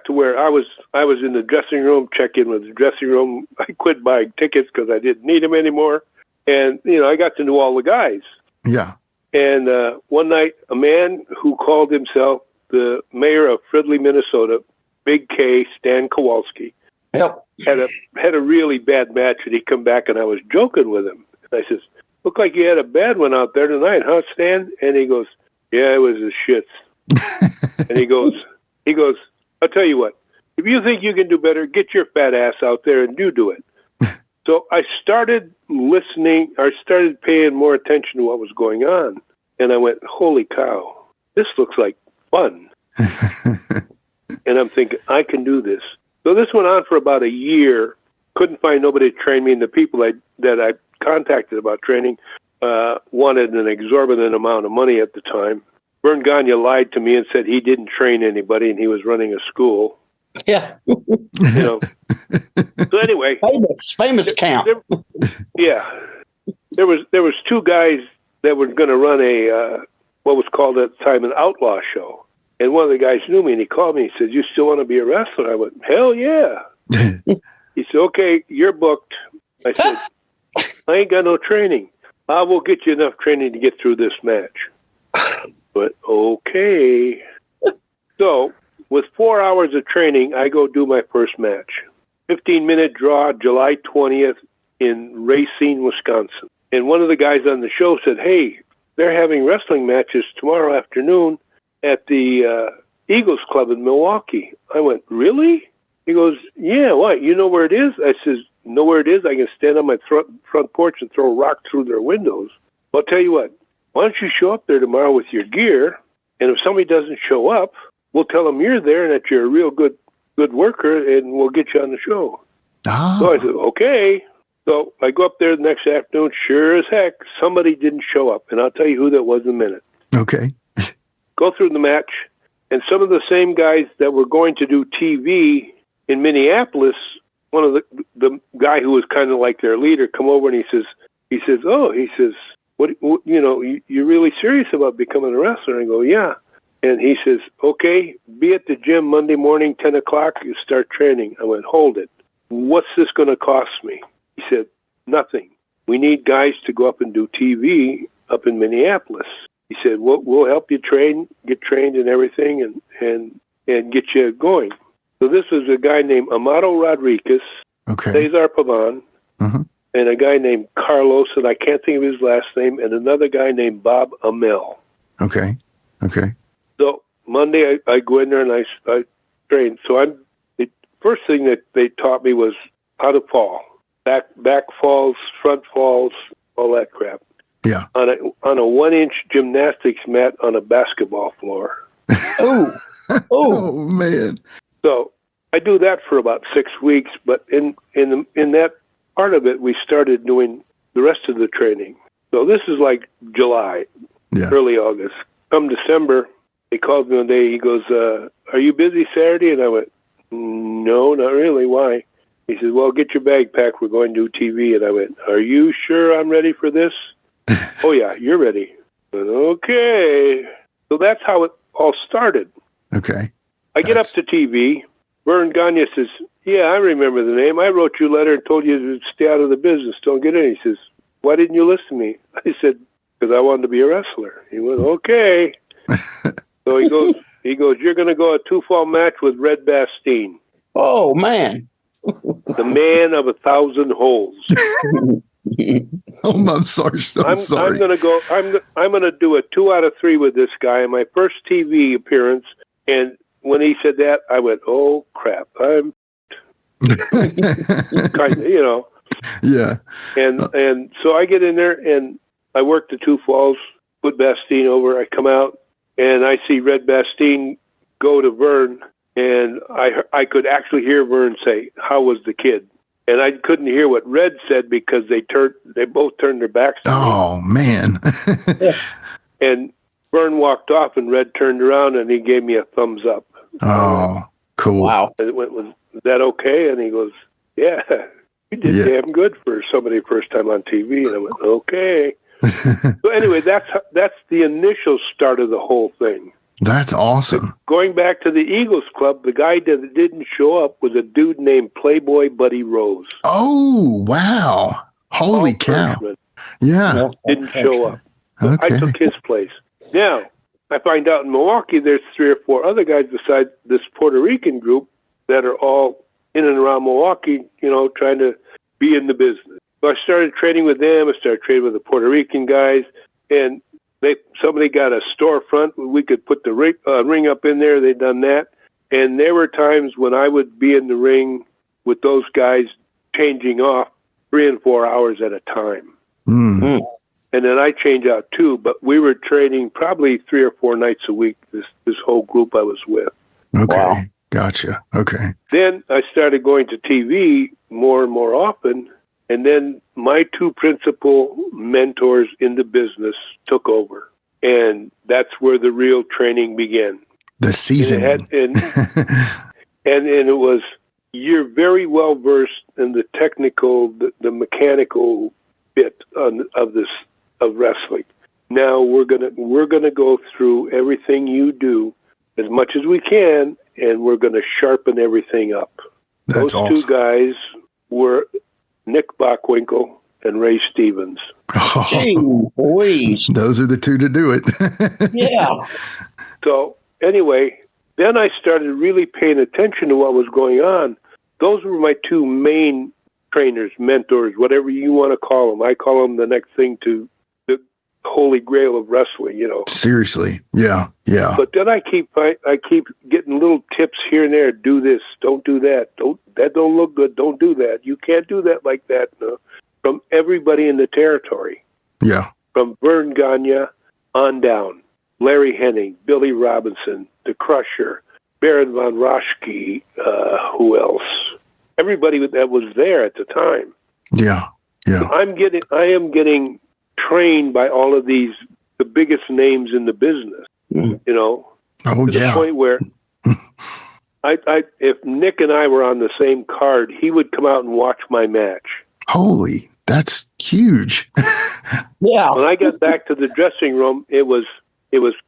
Speaker 1: to where I was in the dressing room, check in with the dressing room. I quit buying tickets because I didn't need them anymore. And, I got to know all the guys.
Speaker 6: Yeah.
Speaker 1: And one night, a man who called himself the mayor of Fridley, Minnesota, Big K, Stan Kowalski,
Speaker 7: Yep.
Speaker 1: had a really bad match, and he come back, and I was joking with him. And I says, look like you had a bad one out there tonight, huh, Stan? And he goes, yeah, it was the shits. And he goes, I'll tell you what, if you think you can do better, get your fat ass out there and you do it. So I started listening, I started paying more attention to what was going on. And I went, holy cow, this looks like fun. And I'm thinking, I can do this. So this went on for about a year. Couldn't find nobody to train me, and the people that I contacted about training wanted an exorbitant amount of money at the time. Vern Gagne lied to me and said he didn't train anybody and he was running a school.
Speaker 7: Yeah.
Speaker 1: So anyway,
Speaker 7: famous count.
Speaker 1: There was two guys that were going to run a what was called at the time an outlaw show, and one of the guys knew me and he called me. He said, "You still want to be a wrestler?" I went, "Hell yeah!" He said, "Okay, you're booked." I said, "I ain't got no training. I will get you enough training to get through this match." But okay. So with 4 hours of training, I go do my first match. 15-minute draw, July 20th in Racine, Wisconsin. And one of the guys on the show said, hey, they're having wrestling matches tomorrow afternoon at the Eagles Club in Milwaukee. I went, really? He goes, yeah, what? You know where it is? I says, know where it is? I can stand on my front porch and throw a rock through their windows. Well, I'll tell you what. Why don't you show up there tomorrow with your gear, and if somebody doesn't show up, we'll tell them you're there and that you're a real good worker, and we'll get you on the show.
Speaker 6: Ah.
Speaker 1: So I said, okay. So I go up there the next afternoon. Sure as heck, somebody didn't show up, and I'll tell you who that was in a minute.
Speaker 6: Okay.
Speaker 1: Go through the match, and some of the same guys that were going to do TV in Minneapolis, one of the guy who was kind of like their leader, come over and he says, what, you're really serious about becoming a wrestler? And I go, yeah. And he says, okay, be at the gym Monday morning, 10 o'clock, you start training. I went, hold it. What's this going to cost me? He said, nothing. We need guys to go up and do TV up in Minneapolis. He said, we'll help you get trained and everything and get you going. So this was a guy named Amado Rodriguez,
Speaker 6: okay,
Speaker 1: Cesar Pavan, and a guy named Carlos, and I can't think of his last name, and another guy named Bob Amel.
Speaker 6: Okay.
Speaker 1: So Monday I go in there and I train. So the first thing that they taught me was how to fall. Back falls, front falls, all that crap.
Speaker 6: Yeah.
Speaker 1: On a 1-inch gymnastics mat on a basketball floor.
Speaker 6: Oh man.
Speaker 1: So I do that for about 6 weeks, but in that part of it, we started doing the rest of the training. So this is like July, early August. Come December, he called me one day. He goes, are you busy Saturday? And I went, no, not really. Why? He said, well, get your bag packed. We're going to do TV. And I went, are you sure I'm ready for this? Oh, yeah, you're ready. I went, okay. So that's how it all started.
Speaker 6: Okay.
Speaker 1: I get up to TV. Vern Gagne says, yeah, I remember the name. I wrote you a letter and told you to stay out of the business. Don't get in. He says, why didn't you listen to me? I said, because I wanted to be a wrestler. He went, okay. So he goes, you're going to go a 2-fall match with Red Bastien.
Speaker 7: Oh, man.
Speaker 1: The man of 1,000 holes.
Speaker 6: Oh, I'm sorry. I'm sorry.
Speaker 1: I'm going to go. I'm going to do a 2 out of 3 with this guy. My first TV appearance, and when he said that, I went, "Oh crap!" I'm kind of,
Speaker 6: Yeah.
Speaker 1: And so I get in there and I work the 2 falls, put Bastien over. I come out and I see Red Bastien go to Vern, and I could actually hear Vern say, "How was the kid?" And I couldn't hear what Red said because they both turned their backs to me.
Speaker 6: Oh, man.
Speaker 1: And Vern walked off, and Red turned around, and he gave me a thumbs up.
Speaker 6: Oh, cool.
Speaker 7: Wow.
Speaker 1: And it went, was that okay? And he goes, yeah. You did damn good for somebody first time on TV. And I went, okay. So anyway, that's the initial start of the whole thing.
Speaker 6: That's awesome.
Speaker 1: Going back to the Eagles Club, the guy that didn't show up was a dude named Playboy Buddy Rose.
Speaker 6: Oh, wow. Holy cow.
Speaker 1: Freshman.
Speaker 6: Yeah.
Speaker 1: Didn't show up. So
Speaker 6: Okay.
Speaker 1: I took his place. Now, I find out in Milwaukee there's 3 or 4 other guys besides this Puerto Rican group that are all in and around Milwaukee, trying to be in the business. So I started training with them. I started training with the Puerto Rican guys, and somebody got a storefront where we could put the ring up in there. They'd done that. And there were times when I would be in the ring with those guys changing off 3 and 4 hours at a time.
Speaker 6: Mm.
Speaker 1: And then I change out too, but we were training probably 3 or 4 nights a week, this whole group I was with.
Speaker 6: Okay.
Speaker 7: Wow.
Speaker 6: Gotcha. Okay.
Speaker 1: Then I started going to TV more and more often, and then my 2 principal mentors in the business took over, and that's where the real training began.
Speaker 6: The seasoning.
Speaker 1: And it was, you're very well versed in the technical, the mechanical bit of wrestling. Now we're gonna go through everything you do as much as we can, and we're gonna sharpen everything up.
Speaker 6: That's
Speaker 1: Those
Speaker 6: awesome.
Speaker 1: 2 guys were Nick Bockwinkel and Ray Stevens.
Speaker 7: Gee whiz.
Speaker 6: Those are the 2 to do it.
Speaker 7: Yeah.
Speaker 1: So anyway, then I started really paying attention to what was going on. Those were my 2 main trainers, mentors, whatever you want to call them. I call them the next thing to the holy grail of wrestling,
Speaker 6: Seriously. Yeah. Yeah.
Speaker 1: But then I keep getting little tips here and there. Do this. Don't do that. That don't look good. Don't do that. You can't do that like that. No. From everybody in the territory.
Speaker 6: Yeah.
Speaker 1: From Vern Gagne on down. Larry Hennig, Billy Robinson, The Crusher, Baron von Raschke, who else? Everybody that was there at the time.
Speaker 6: Yeah. Yeah.
Speaker 1: I am getting trained by all of these, the biggest names in the business.
Speaker 6: Oh,
Speaker 1: to the point where if Nick and I were on the same card, he would come out and watch my match.
Speaker 6: Holy, that's huge.
Speaker 7: Yeah.
Speaker 1: When I got back to the dressing room, it was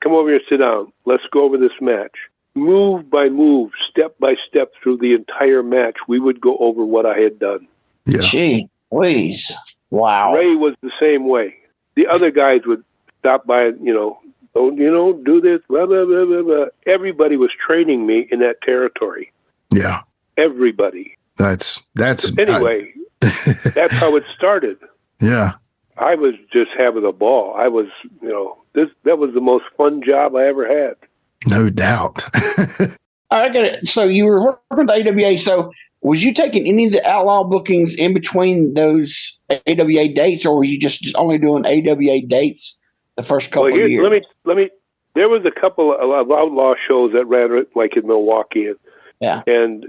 Speaker 1: come over here, sit down. Let's go over this match. Move by move, step by step through the entire match, we would go over what I had done.
Speaker 6: Yeah.
Speaker 7: Gee whiz. Wow.
Speaker 1: Ray was the same way. The other guys would stop by, don't, do this, blah, blah, blah, blah, blah. Everybody was training me in that territory.
Speaker 6: Yeah.
Speaker 1: Everybody.
Speaker 6: That's
Speaker 1: Anyway, that's how it started.
Speaker 6: Yeah.
Speaker 1: I was just having a ball. I was, that was the most fun job I ever had.
Speaker 6: No doubt.
Speaker 7: I got it. So you were working with AWA. So was you taking any of the Outlaw bookings in between those AWA dates, or were you just only doing AWA dates the first couple of years?
Speaker 1: Let me. There was a couple of Outlaw shows that ran like in Milwaukee, and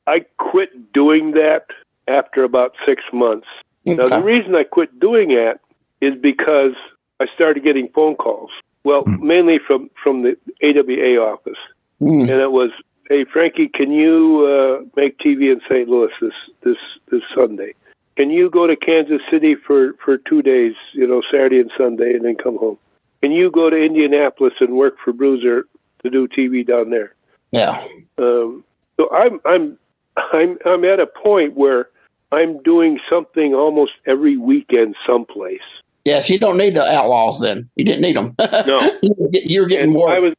Speaker 1: I quit doing that after about 6 months.
Speaker 7: Okay.
Speaker 1: Now the reason I quit doing that is because I started getting phone calls. Well, mainly from the AWA office. And it was, hey, Frankie, can you make TV in St. Louis this Sunday? Can you go to Kansas City for 2 days, Saturday and Sunday, and then come home? Can you go to Indianapolis and work for Bruiser to do TV down there?
Speaker 7: Yeah.
Speaker 1: So I'm at a point where I'm doing something almost every weekend someplace.
Speaker 7: Yes, you don't need the Outlaws then. You didn't need them.
Speaker 1: No.
Speaker 7: You're getting more.
Speaker 1: I was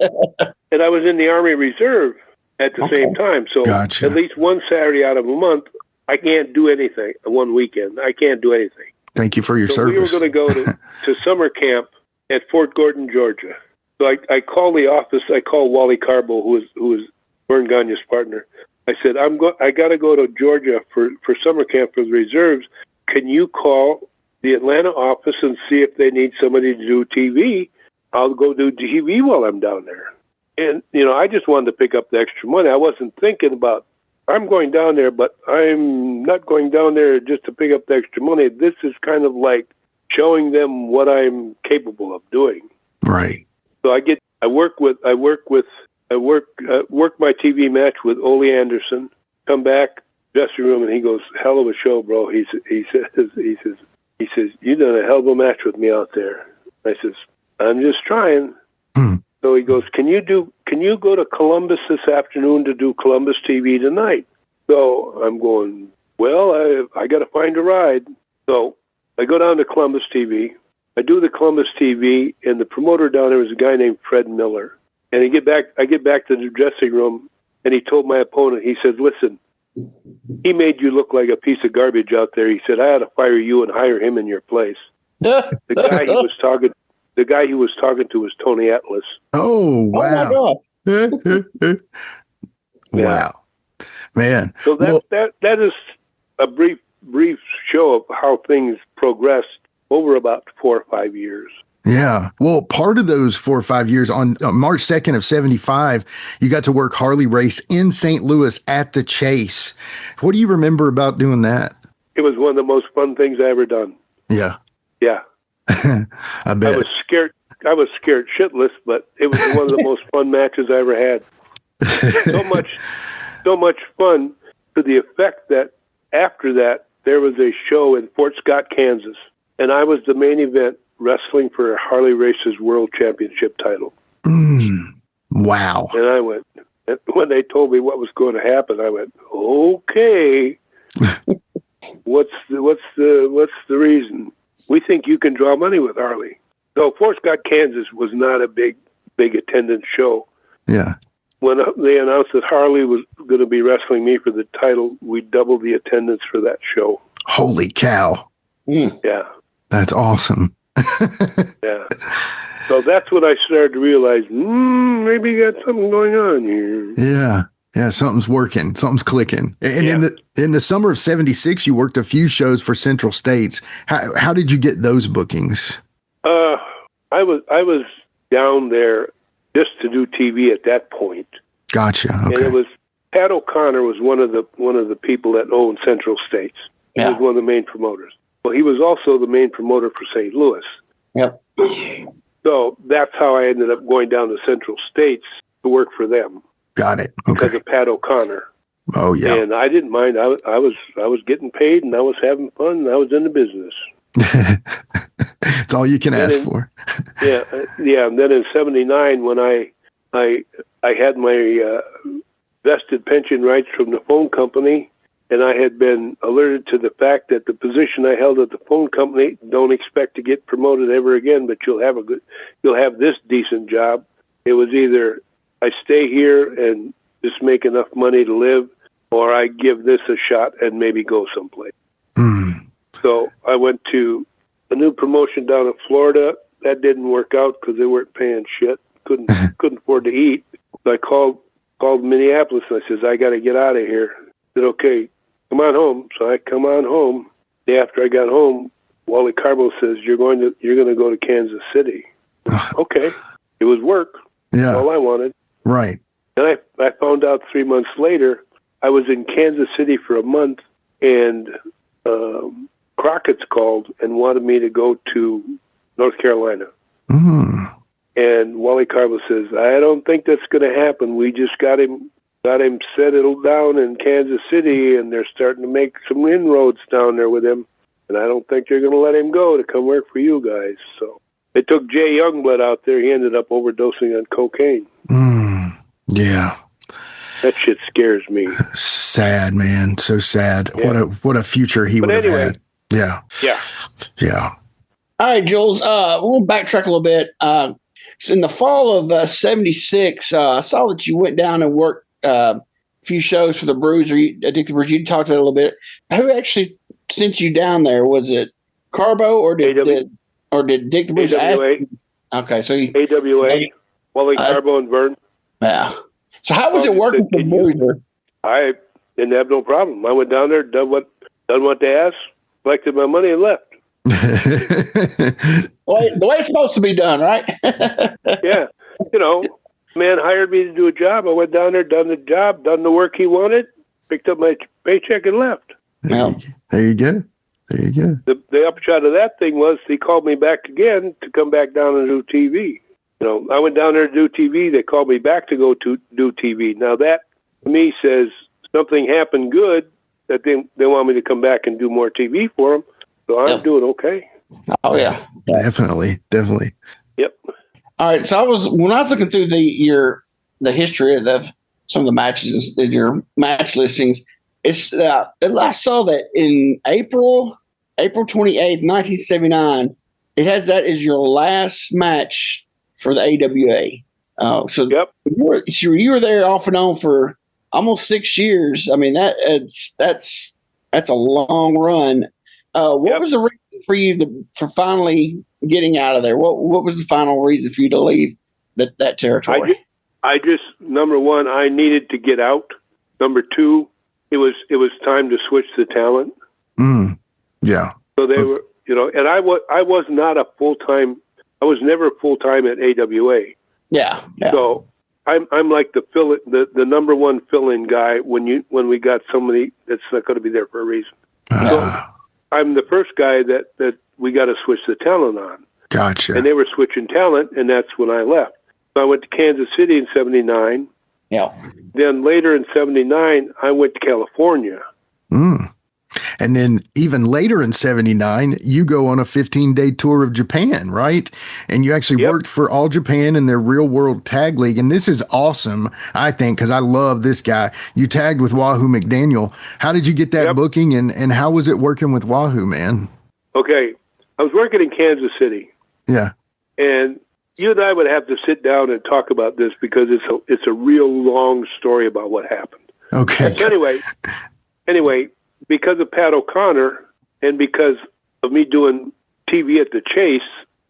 Speaker 1: in the Army Reserve at the same time. So
Speaker 6: Gotcha.
Speaker 1: At least one Saturday out of a month, I can't do anything. One weekend, I can't do anything.
Speaker 6: Thank you for your
Speaker 1: So
Speaker 6: service.
Speaker 1: we were going to go to summer camp at Fort Gordon, Georgia. So I called the office. I called Wally Carbo, who was Vern Gagne's partner. I said, I got to go to Georgia for summer camp for the reserves. Can you call the Atlanta office and see if they need somebody to do TV? I'll go do TV while I'm down there. And, I just wanted to pick up the extra money. I wasn't thinking about, I'm going down there, but I'm not going down there just to pick up the extra money. This is kind of like showing them what I'm capable of doing.
Speaker 6: Right.
Speaker 1: So I work my TV match with Ole Anderson, come back, dressing room, and he goes, "Hell of a show, bro." He says, "You done a hell of a match with me out there." I says, "I'm just trying." So he goes, Can you go to Columbus this afternoon to do Columbus TV tonight?" So I'm going, well, I got to find a ride. So I go down to Columbus TV. I do the Columbus TV, and the promoter down there was a guy named Fred Miller. And I get back to the dressing room, and he told my opponent, he said, "Listen, he made you look like a piece of garbage out there." He said, "I had to fire you and hire him in your place." The guy he was talking to was Tony Atlas.
Speaker 6: Oh, wow.
Speaker 7: Oh my God.
Speaker 6: Wow. Man.
Speaker 1: So that is a brief show of how things progressed over about 4 or 5 years.
Speaker 6: Yeah. Well, part of those 4 or 5 years, on March 2nd of 75, you got to work Harley race in St. Louis at the Chase. What do you remember about doing that?
Speaker 1: It was one of the most fun things I ever done.
Speaker 6: Yeah.
Speaker 1: Yeah.
Speaker 6: I bet.
Speaker 1: I was scared shitless, but it was one of the most fun matches I ever had. So much fun, to the effect that after that, there was a show in Fort Scott, Kansas, and I was the main event wrestling for Harley Race's World Championship title.
Speaker 6: Wow.
Speaker 1: And I went, when they told me what was going to happen, I went, okay, what's the reason? We think you can draw money with Harley. So Fort Scott, Kansas was not a big attendance show.
Speaker 6: Yeah.
Speaker 1: When they announced that Harley was going to be wrestling me for the title, we doubled the attendance for that show.
Speaker 6: Holy cow.
Speaker 1: Yeah.
Speaker 6: That's awesome.
Speaker 1: Yeah. So that's when I started to realize, maybe you got something going on here.
Speaker 6: Yeah. Yeah, something's working. Something's clicking. And
Speaker 1: Yeah.
Speaker 6: in the summer of 76, you worked a few shows for Central States. How did you get those bookings?
Speaker 1: I was down there just to do TV at that point.
Speaker 6: Gotcha. Okay.
Speaker 1: And it was Pat O'Connor was one of the people that owned Central States. He was one of the main promoters. Well, he was also the main promoter for St. Louis.
Speaker 7: Yep.
Speaker 1: So that's how I ended up going down to Central States to work for them.
Speaker 6: Got it.
Speaker 1: Because
Speaker 6: Okay.
Speaker 1: of Pat O'Connor.
Speaker 6: Oh, yeah.
Speaker 1: And I didn't mind. I was getting paid, and I was having fun, and I was in the business.
Speaker 6: It's all you can ask for.
Speaker 1: Yeah. And then in '79, when I had my vested pension rights from the phone company, and I had been alerted to the fact that the position I held at the phone company, don't expect to get promoted ever again, but you'll have this decent job. It was either I stay here and just make enough money to live, or I give this a shot and maybe go someplace. So I went to a new promotion down in Florida. That didn't work out because they weren't paying shit. Couldn't afford to eat. So I called Minneapolis, and I says, I got to get out of here. I said, okay, come on home. So I come on home. After I got home, Wally Carbo says, you're going to go to Kansas City. Okay. It was work.
Speaker 6: Yeah.
Speaker 1: All I wanted.
Speaker 6: Right.
Speaker 1: And I found out 3 months later, I was in Kansas City for a month, and Crockett's called and wanted me to go to North Carolina. And Wally Carbo says, I don't think that's going to happen. We just got him settled down in Kansas City, and they're starting to make some inroads down there with him. And I don't think they're going to let him go to come work for you guys. So they took Jay Youngblood out there. He ended up overdosing on cocaine.
Speaker 6: Yeah.
Speaker 1: That shit scares me.
Speaker 6: Sad, man. So sad.
Speaker 1: Yeah.
Speaker 6: What a future he would have had. Yeah.
Speaker 1: Yeah.
Speaker 6: Yeah.
Speaker 7: All right, Jules. We'll backtrack a little bit. So in the fall of '76, I saw that you went down and worked a few shows for the Bruiser. Dick the Bruiser. You talked about it a little bit. Who actually sent you down there? Was it Carbo or did Dick the Bruiser?
Speaker 1: AWA.
Speaker 7: Okay, so
Speaker 1: AWA. Wally Carbo and Byrd.
Speaker 7: Yeah. So how was it working for Bruiser?
Speaker 1: I didn't have no problem. I went down there, done what they asked, collected my money, and left.
Speaker 7: Well, the way it's supposed to be done, right?
Speaker 1: Yeah. Man hired me to do a job. I went down there, done the job, done the work he wanted, picked up my paycheck, and left.
Speaker 6: There you go.
Speaker 1: The upshot of that thing was he called me back again to come back down and do TV. I went down there to do TV. They called me back to go to do TV. Now that, to me, says something happened good, that they want me to come back and do more TV for them. So I'm doing okay.
Speaker 7: Oh yeah,
Speaker 6: Definitely.
Speaker 1: Yep.
Speaker 7: All right. So when I was looking through the history of some of the matches in your match listings, it's I saw that in April 28th, 1979, it has that as your last match for the AWA. So
Speaker 1: yep.
Speaker 7: you were there off and on for almost 6 years. I mean that's a long run. What was the reason for you for finally getting out of there? What was the final reason for you to leave that territory?
Speaker 1: I just number one, I needed to get out. Number two, it was time to switch the talent.
Speaker 6: Yeah.
Speaker 1: So they were, and I was not a full-time. I was never full-time at AWA.
Speaker 7: Yeah.
Speaker 1: So I'm like the number one fill-in guy when we got somebody that's not going to be there for a reason. So I'm the first guy that we got to switch the talent on.
Speaker 6: Gotcha.
Speaker 1: And they were switching talent, and that's when I left. So I went to Kansas City in 79.
Speaker 7: Yeah.
Speaker 1: Then later in 79, I went to California.
Speaker 6: And then even later in 79, you go on a 15-day tour of Japan, right? And you actually worked for All Japan in their Real World Tag League. And this is awesome, I think, because I love this guy. You tagged with Wahoo McDaniel. How did you get that booking, and how was it working with Wahoo, man?
Speaker 1: Okay. I was working in Kansas City.
Speaker 6: Yeah. And
Speaker 1: you and I would have to sit down and talk about this because it's a real long story about what happened.
Speaker 6: Okay.
Speaker 1: So anyway, because of Pat O'Connor and because of me doing TV at the Chase,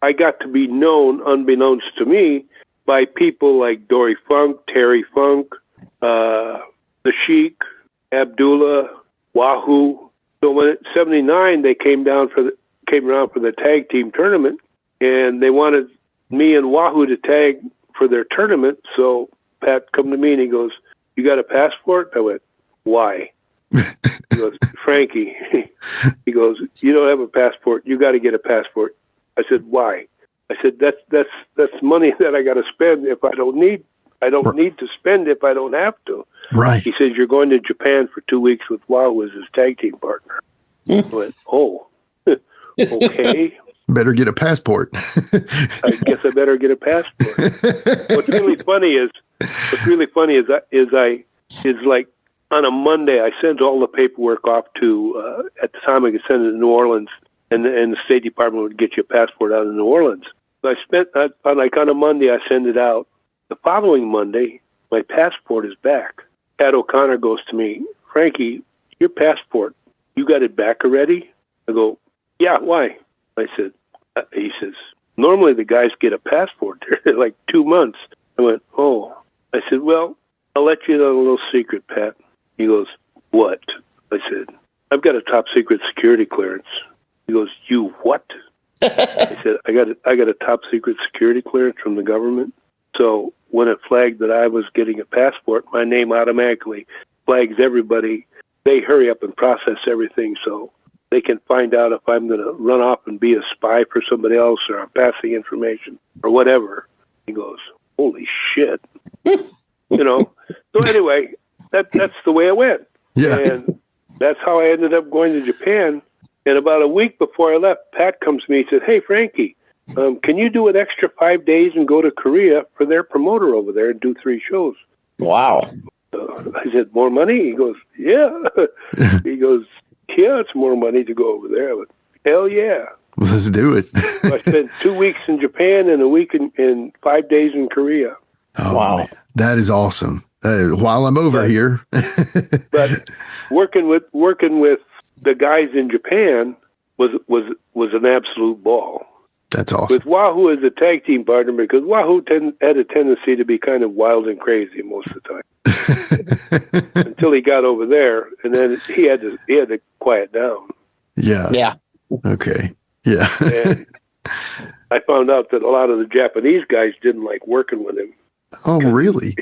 Speaker 1: I got to be known, unbeknownst to me, by people like Dory Funk, Terry Funk, the Sheik, Abdullah, Wahoo. So when in 79 they came around for the tag team tournament, and they wanted me and Wahoo to tag for their tournament. So Pat come to me and he goes, "You got a passport?" I went, "Why?" He goes, "Frankie," he goes, "you don't have a passport. You got to get a passport." I said, "Why?" I said, "That's money that I got to spend if I don't need to spend if I don't have to."
Speaker 6: Right.
Speaker 1: He says, "You're going to Japan for 2 weeks with Wahoo as his tag team partner." I went, "Oh, okay.
Speaker 6: Better get a passport."
Speaker 1: I guess I better get a passport. What's really funny is like on a Monday I sent all the paperwork off to at the time I could send it to New Orleans, and the State Department would get you a passport out of New Orleans. So I spent on a Monday I send it out. The following Monday my passport is back. Pat O'Connor goes to me, "Frankie, your passport, you got it back already?" I go, "Yeah, why?" I said, he says, "Normally the guys get a passport. They're like 2 months." I went, "Oh." I said, "Well, I'll let you know a little secret, Pat." He goes, "What?" I said, "I've got a top secret security clearance." He goes, "You what?" I said, I got a top secret security clearance from the government. So when it flagged that I was getting a passport, my name automatically flags everybody. They hurry up and process everything so they can find out if I'm going to run off and be a spy for somebody else or I'm passing information or whatever. He goes, "Holy shit." So anyway, that's the way it went.
Speaker 6: Yeah.
Speaker 1: And that's how I ended up going to Japan. And about a week before I left, Pat comes to me and said, "Hey, Frankie, can you do an extra 5 days and go to Korea for their promoter over there and do 3 shows?"
Speaker 7: Wow.
Speaker 1: I said, "More money?" He goes, "Yeah." He goes, "Yeah, it's more money to go over there." I went, "Hell yeah.
Speaker 6: Let's do it."
Speaker 1: So I spent 2 weeks in Japan and a week in 5 days in Korea.
Speaker 6: Oh,
Speaker 7: wow.
Speaker 6: Man. That is awesome. While I'm over here.
Speaker 1: But working with the guys in Japan was an absolute ball.
Speaker 6: That's awesome.
Speaker 1: With Wahoo as a tag team partner, because Wahoo had a tendency to be kind of wild and crazy most of the time. Until he got over there, and then he had to quiet down.
Speaker 6: Yeah.
Speaker 7: Yeah.
Speaker 6: Okay. Yeah.
Speaker 1: And I found out that a lot of the Japanese guys didn't like working with him.
Speaker 6: Oh, really?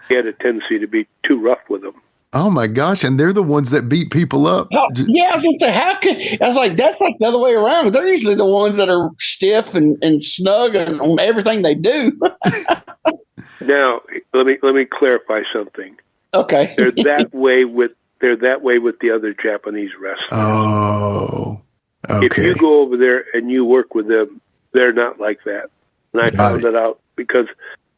Speaker 1: He had a tendency to be too rough with them.
Speaker 6: Oh my gosh! And they're the ones that beat people up.
Speaker 7: Oh, yeah, I was gonna say, how could I was like, that's like the other way around. They're usually the ones that are stiff and snug and on everything they do.
Speaker 1: Now, let me clarify something.
Speaker 7: Okay.
Speaker 1: They're that way with they're that way with the other Japanese wrestlers.
Speaker 6: Oh, okay.
Speaker 1: If you go over there and you work with them, they're not like that. And I found it out because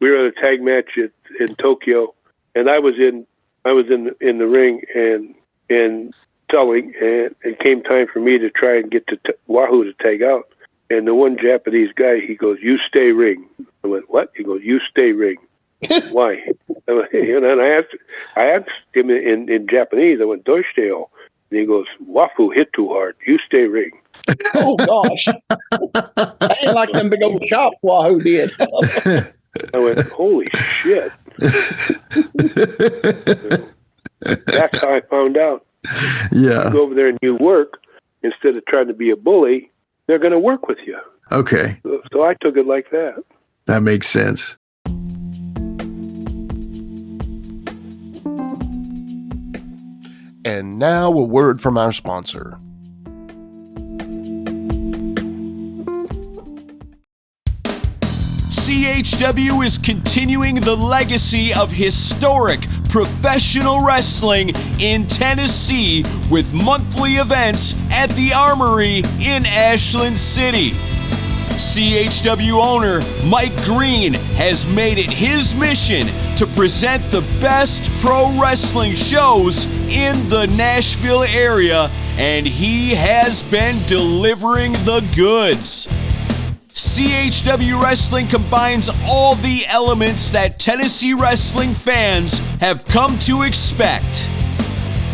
Speaker 1: we were at a tag match in Tokyo, and I was in the ring and selling, and it came time for me to try and get to Wahoo to tag out. And the one Japanese guy, he goes, "You stay ring." I went, "What?" He goes, "You stay ring." Why? And I asked him in Japanese. I went, "Doshiteo," and he goes, "Wafu hit too hard. You stay ring."
Speaker 7: Oh gosh, I didn't like them big old chops Wahoo did.
Speaker 1: I went, "Holy shit!" That's how I found out.
Speaker 6: Yeah.
Speaker 1: You go over there and you work instead of trying to be a bully. They're going to work with you.
Speaker 6: Okay.
Speaker 1: So I took it like that.
Speaker 6: That makes sense.
Speaker 10: And now a word from our sponsor.
Speaker 11: CHW is continuing the legacy of historic professional wrestling in Tennessee with monthly events at the Armory in Ashland City. CHW owner Mike Green has made it his mission to present the best pro wrestling shows in the Nashville area, and he has been delivering the goods. CHW Wrestling combines all the elements that Tennessee wrestling fans have come to expect.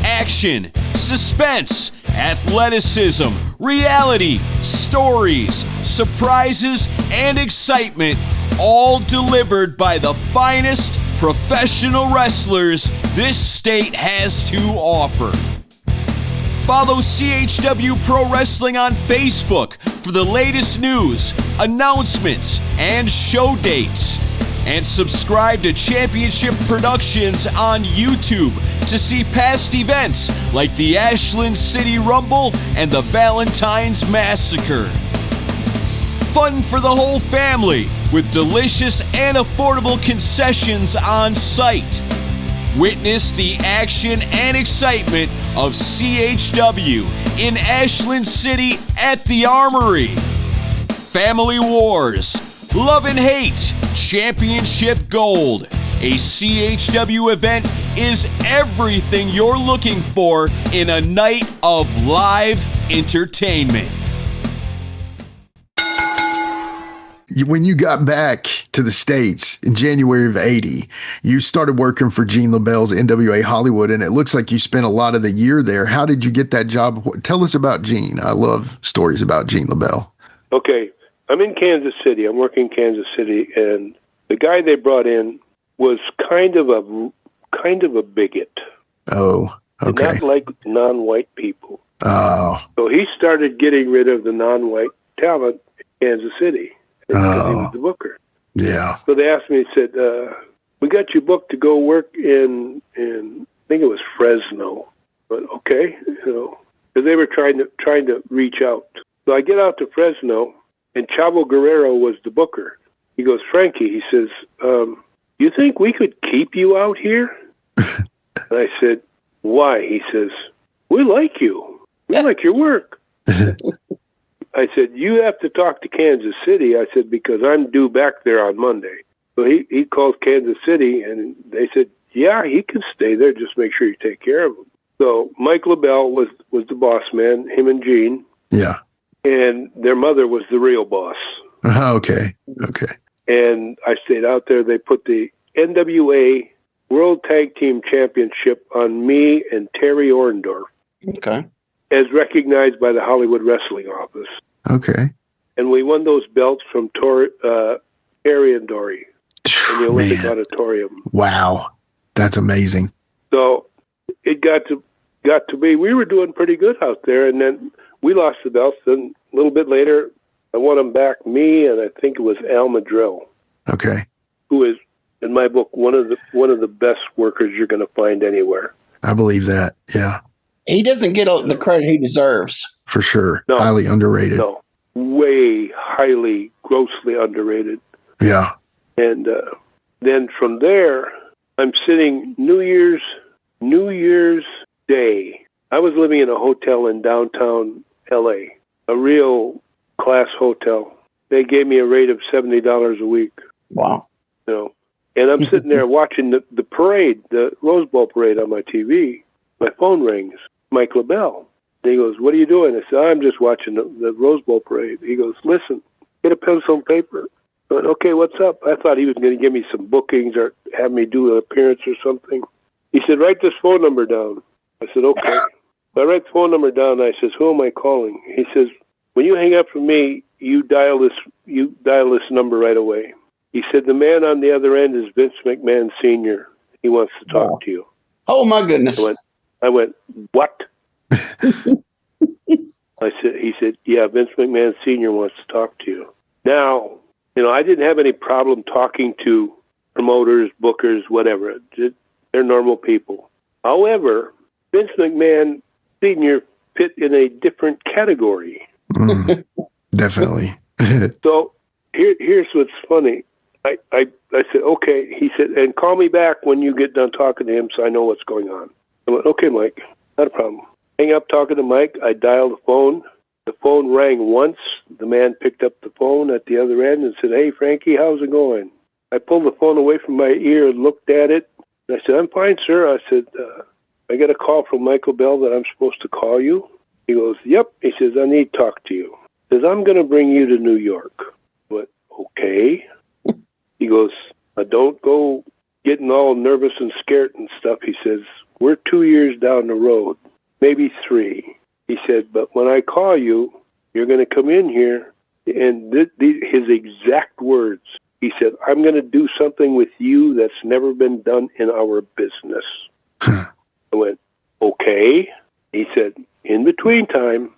Speaker 11: Action, suspense, athleticism, reality, stories, surprises, and excitement, all delivered by the finest professional wrestlers this state has to offer. Follow CHW Pro Wrestling on Facebook for the latest news, announcements, and show dates. And subscribe to Championship Productions on YouTube to see past events like the Ashland City Rumble and the Valentine's Massacre. Fun for the whole family with delicious and affordable concessions on site. Witness the action and excitement of CHW in Ashland City at the Armory. Family Wars, Love and Hate, Championship Gold. A CHW event is everything you're looking for in a night of live entertainment.
Speaker 6: When you got back to the States in January of 80, you started working for Gene LaBelle's NWA Hollywood, and it looks like you spent a lot of the year there. How did you get that job? Tell us about Gene. I love stories about Gene LaBelle.
Speaker 1: Okay, I'm in Kansas City. I'm working in Kansas City, and the guy they brought in was kind of a bigot.
Speaker 6: Oh, okay.
Speaker 1: Not like non-white people.
Speaker 6: Oh.
Speaker 1: So he started getting rid of the non-white talent in Kansas City. Because he was the booker.
Speaker 6: Yeah.
Speaker 1: So they asked me, said, "We got you booked to go work in I think it was Fresno." But okay, because they were trying to reach out. So I get out to Fresno, and Chavo Guerrero was the booker. He goes, "Frankie," he says, "you think we could keep you out here?" And I said, "Why?" He says, "We like you. We like your work." I said, "You have to talk to Kansas City." I said, "Because I'm due back there on Monday." So he calls Kansas City, and they said, "Yeah, he can stay there. Just make sure you take care of him." So Mike LaBelle was the boss man, him and Gene.
Speaker 6: Yeah.
Speaker 1: And their mother was the real boss.
Speaker 6: Okay.
Speaker 1: And I stayed out there. They put the NWA World Tag Team Championship on me and Terry Orndorff.
Speaker 7: Okay.
Speaker 1: As recognized by the Hollywood Wrestling Office.
Speaker 6: Okay.
Speaker 1: And we won those belts from Terry and Dory in the Olympic Auditorium.
Speaker 6: Wow. That's amazing.
Speaker 1: So it got to be, we were doing pretty good out there, and then we lost the belts. Then a little bit later, I won them back, me, and I think it was Al Madrill.
Speaker 6: Okay.
Speaker 1: Who is, in my book, one of the best workers you're going to find anywhere.
Speaker 6: I believe that. Yeah.
Speaker 7: He doesn't get the credit he deserves.
Speaker 6: For sure.
Speaker 1: No.
Speaker 6: Highly underrated.
Speaker 1: No. Way highly, grossly underrated.
Speaker 6: Yeah.
Speaker 1: And then from there, I'm sitting New Year's day. I was living in a hotel in downtown L.A., a real class hotel. They gave me a rate of $70 a week.
Speaker 7: Wow.
Speaker 1: You know, and I'm sitting there watching the parade, the Rose Bowl parade on my TV. My phone rings. Mike LaBelle. And he goes, "What are you doing?" I said, "I'm just watching the Rose Bowl parade." He goes, "Listen, get a pencil and paper." I went, "Okay, what's up?" I thought he was going to give me some bookings or have me do an appearance or something. He said, "Write this phone number down." I said, "Okay." So I write the phone number down, and I says, "Who am I calling?" He says, "When you hang up from me, you dial this number right away." He said, "The man on the other end is Vince McMahon Sr. He wants to talk to you."
Speaker 7: Oh, my goodness.
Speaker 1: I went, "What?" He said, "Yeah, Vince McMahon Sr. wants to talk to you." Now, you know, I didn't have any problem talking to promoters, bookers, whatever. They're normal people. However, Vince McMahon Sr. fit in a different category.
Speaker 6: Definitely.
Speaker 1: So here's what's funny. I said, "Okay." He said, "And call me back when you get done talking to him so I know what's going on." I went, "Okay, Mike, not a problem." Hang up talking to Mike. I dialed the phone. The phone rang once. The man picked up the phone at the other end and said, "Hey, Frankie, how's it going?" I pulled the phone away from my ear and looked at it. And I said, "I'm fine, sir." I said, "I got a call from Michael Bell that I'm supposed to call you." He goes, "Yep." He says, "I need to talk to you." He says, "I'm going to bring you to New York." I went, "Okay." He goes, "Don't go getting all nervous and scared and stuff." He says, "We're 2 years down the road, maybe 3. He said, "But when I call you, you're going to come in here," and his exact words, he said, "I'm going to do something with you that's never been done in our business." I went, "Okay." He said, "In between time,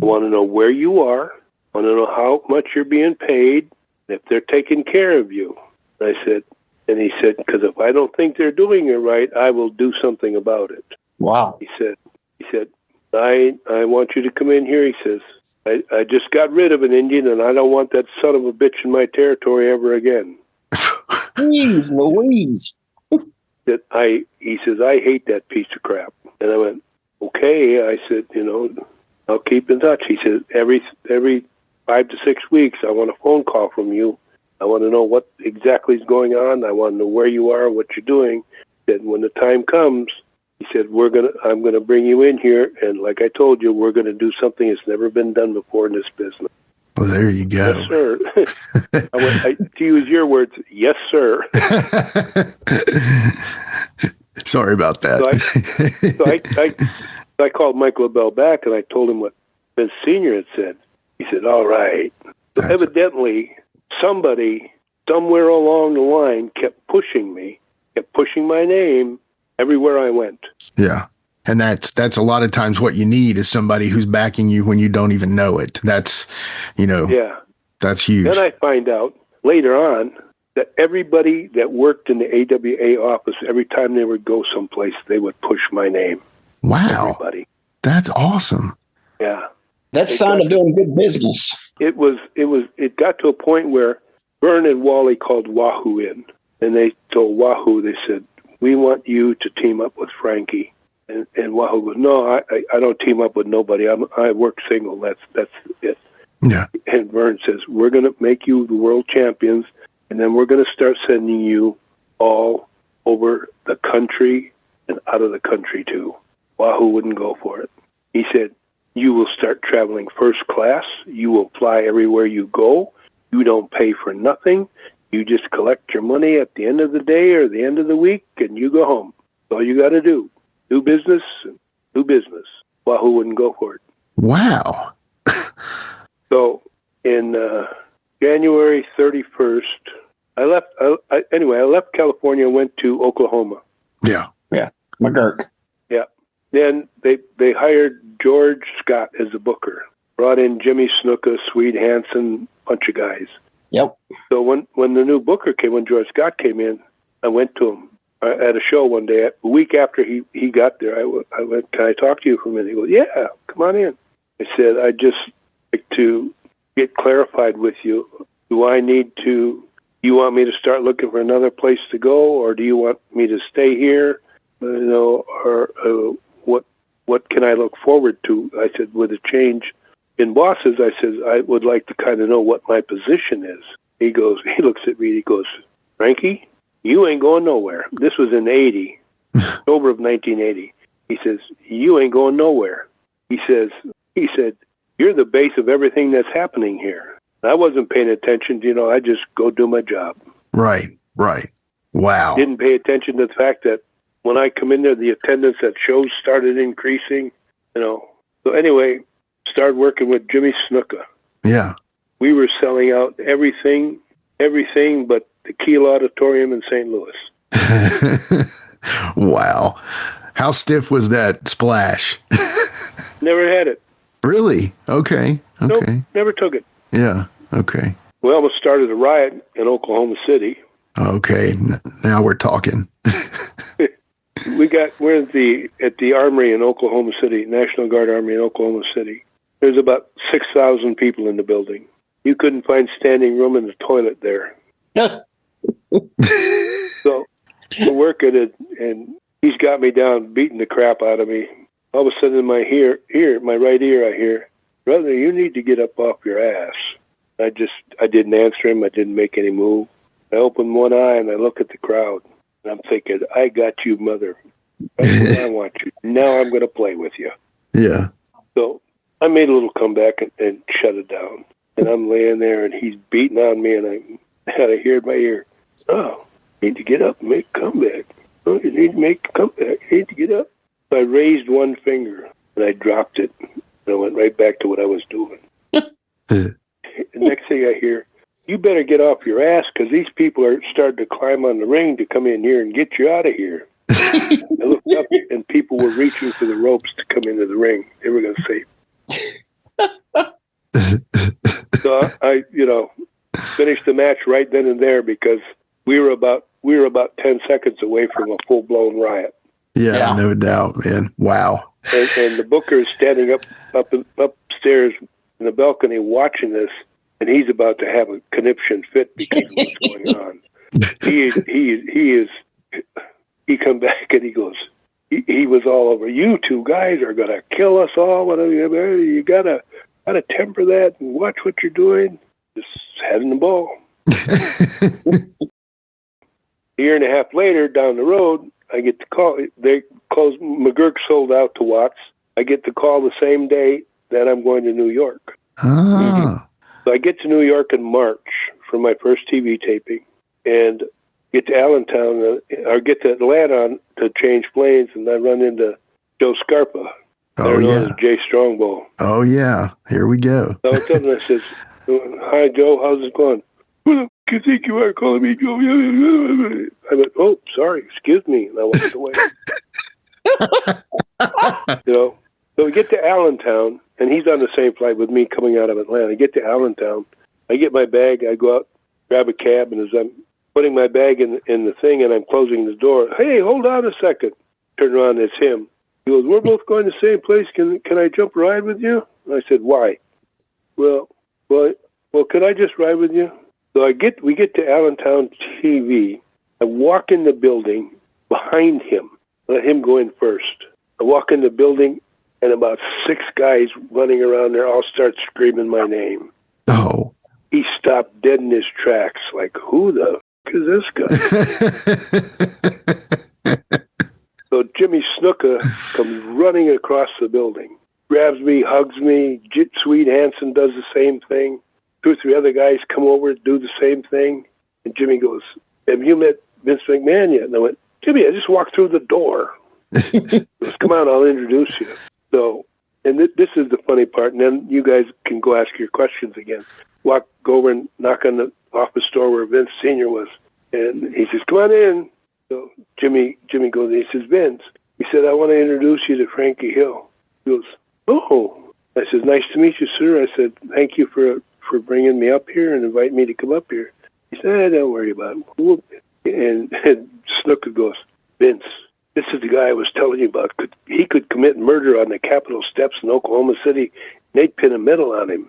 Speaker 1: I want to know where you are. I want to know how much you're being paid, if they're taking care of you." And he said, "Because if I don't think they're doing it right, I will do something about it."
Speaker 7: Wow.
Speaker 1: He said, I want you to come in here." He says, I just got rid of an Indian, and I don't want that son of a bitch in my territory ever again."
Speaker 7: Jeez Louise.
Speaker 1: He says, "I hate that piece of crap." And I went, "Okay." I said, "I'll keep in touch." He said, every 5 to 6 weeks, I want a phone call from you. I want to know what exactly is going on. I want to know where you are, what you're doing. Then when the time comes, he said, I'm gonna bring you in here, and like I told you, we're gonna do something that's never been done before in this business.
Speaker 6: Well, there you go.
Speaker 1: Yes, sir. To use your words, yes, sir.
Speaker 6: Sorry about that.
Speaker 1: So I called Mike LaBelle back, and I told him what Vince Sr. had said. He said, "All right." So evidently, somebody somewhere along the line kept pushing my name everywhere I went.
Speaker 6: Yeah. And that's a lot of times what you need is somebody who's backing you when you don't even know it. That's,
Speaker 1: Yeah.
Speaker 6: That's huge.
Speaker 1: Then I find out later on that everybody that worked in the AWA office, every time they would go someplace, they would push my name.
Speaker 6: Wow.
Speaker 1: Everybody.
Speaker 6: That's awesome.
Speaker 1: Yeah.
Speaker 7: That's a sign of doing good business.
Speaker 1: It got to a point where Byrd and Wally called Wahoo in, and they told Wahoo, they said, "We want you to team up with Frankie." And Wahoo goes, "No, I don't team up with nobody. I work single. That's it."
Speaker 6: Yeah.
Speaker 1: And Byrd says, "We're going to make you the world champions, and then we're going to start sending you all over the country and out of the country too." Wahoo wouldn't go for it. He said, "You will start traveling first class. You will fly everywhere you go. You don't pay for nothing. You just collect your money at the end of the day or the end of the week, and you go home. That's all you got to do. Do business. Wahoo wouldn't go for it.
Speaker 6: Wow.
Speaker 1: So in January 31st, I left California and went to Oklahoma.
Speaker 6: Yeah.
Speaker 7: Yeah. McGurk.
Speaker 1: Yeah. Then they hired George Scott as a booker. Brought in Jimmy Snuka, Swede Hansen, bunch of guys.
Speaker 7: Yep.
Speaker 1: So when the new booker came, when George Scott came in, I went to him at a show one day. A week after he got there, I went, "Can I talk to you for a minute?" He goes, "Yeah, come on in." I said, "I'd just like to get clarified with you. Do I need to, you want me to start looking for another place to go, or do you want me to stay here? Or what can I look forward to? I said, with a change in bosses, I said, I would like to kind of know what my position is. He looks at me, he goes, Frankie, you ain't going nowhere. This was in 80, October of 1980. He says, you ain't going nowhere. He said, you're the base of everything that's happening here. I wasn't paying attention, I just go do my job.
Speaker 6: Right. Wow.
Speaker 1: Didn't pay attention to the fact that when I come in there, the attendance at shows started increasing, So anyway, started working with Jimmy Snuka.
Speaker 6: Yeah.
Speaker 1: We were selling out everything but the Kiel Auditorium in St. Louis.
Speaker 6: Wow. How stiff was that splash?
Speaker 1: Never had it.
Speaker 6: Really? Okay.
Speaker 1: Nope, never took it.
Speaker 6: Yeah. Okay.
Speaker 1: We almost started a riot in Oklahoma City.
Speaker 6: Okay. Now we're talking.
Speaker 1: We're at the Armory in Oklahoma City, National Guard Armory in Oklahoma City. There's about 6,000 people in the building. You couldn't find standing room in the toilet there. So we're working it, and he's got me down, beating the crap out of me. All of a sudden, in my my right ear, I hear, "Brother, you need to get up off your ass." I didn't answer him. I didn't make any move. I open one eye and I look at the crowd, and I'm thinking, "I got you, mother. That's what I want you. Now I'm going to play with you."
Speaker 6: Yeah.
Speaker 1: So I made a little comeback and shut it down. And I'm laying there, and he's beating on me, and I hear in my ear, "Oh, you need to get up and make a comeback. Oh, you need to make a comeback. You need to get up." So I raised one finger, and I dropped it, and I went right back to what I was doing. The next thing I hear, "You better get off your ass, because these people are starting to climb on the ring to come in here and get you out of here." I looked up, and people were reaching for the ropes to come into the ring. They were going to say... So I finished the match right then and there, because we were about 10 seconds away from a full-blown riot.
Speaker 6: Yeah, no doubt, man. Wow.
Speaker 1: And the booker is standing upstairs in the balcony watching this, and he's about to have a conniption fit because of what's going on. He come back and he goes, he was all over, "You two guys are going to kill us all. You gotta temper that and watch what you're doing." Just having the ball. A year and a half later, down the road, I get the call. They closed. McGurk sold out to Watts. I get the call the same day that I'm going to New York.
Speaker 6: Ah.
Speaker 1: So I get to New York in March for my first TV taping, and get to Allentown, or get to Atlanta to change planes, and I run into Joe Scarpa.
Speaker 6: Oh, yeah.
Speaker 1: Jay Strongbow.
Speaker 6: Oh, yeah. Here we go.
Speaker 1: So I tell him, I says, "Hi, Joe. How's it going?" "Well, you think you are calling me Joe?" I went, "Oh, sorry. Excuse me." And I walked away. So we get to Allentown, and he's on the same flight with me coming out of Atlanta. I get to Allentown. I get my bag. I go out, grab a cab, and as I'm putting my bag in the thing and I'm closing the door, "Hey, hold on a second." Turn around, it's him. He goes, "We're both going to the same place. Can I jump ride with you?" I said, "Why?" Well, could I just ride with you?" So we get to Allentown TV. I walk in the building behind him. Let him go in first. I walk in the building, and about 6 guys running around there all start screaming my name.
Speaker 6: Oh.
Speaker 1: He stopped dead in his tracks, like, "Who the f*** is this guy?" So Jimmy Snuka comes running across the building, grabs me, hugs me. Sweet Hansen does the same thing. 2 or 3 other guys come over and do the same thing. And Jimmy goes, "Have you met Vince McMahon yet?" And I went, "Jimmy, I just walked through the door." He goes, "Come on, I'll introduce you." So, and this is the funny part, and then you guys can go ask your questions again. Go over and knock on the office door where Vince Sr. was. And he says, "Come on in." So Jimmy goes, he says, "Vince," he said, "I want to introduce you to Frankie Hill." He goes, "Oh." I said, "Nice to meet you, sir." I said, "Thank you for bringing me up here and inviting me to come up here." He said, "Don't worry about it." And Snuka goes, "Vince, this is the guy I was telling you about. He could commit murder on the Capitol steps in Oklahoma City, and they'd pin a medal on him."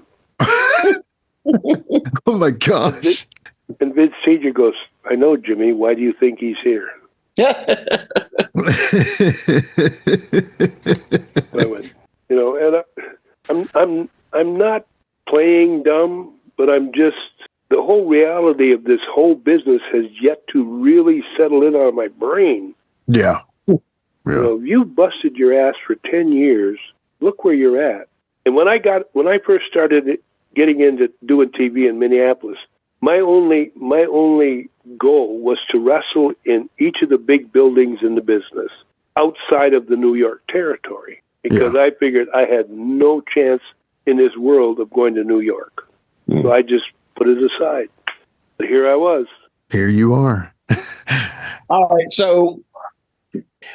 Speaker 6: Oh, my gosh.
Speaker 1: And Vince Sr. goes, "I know, Jimmy. Why do you think he's here?" I went, and I'm not playing dumb, but I'm just, the whole reality of this whole business has yet to really settle in on my brain.
Speaker 6: Yeah.
Speaker 1: You've busted your ass for 10 years. Look where you're at. And when I first started getting into doing TV in Minneapolis, my only goal was to wrestle in each of the big buildings in the business outside of the New York territory, because I figured I had no chance in this world of going to New York. So I just put it aside. But here I was.
Speaker 6: Here you are.
Speaker 7: All right. So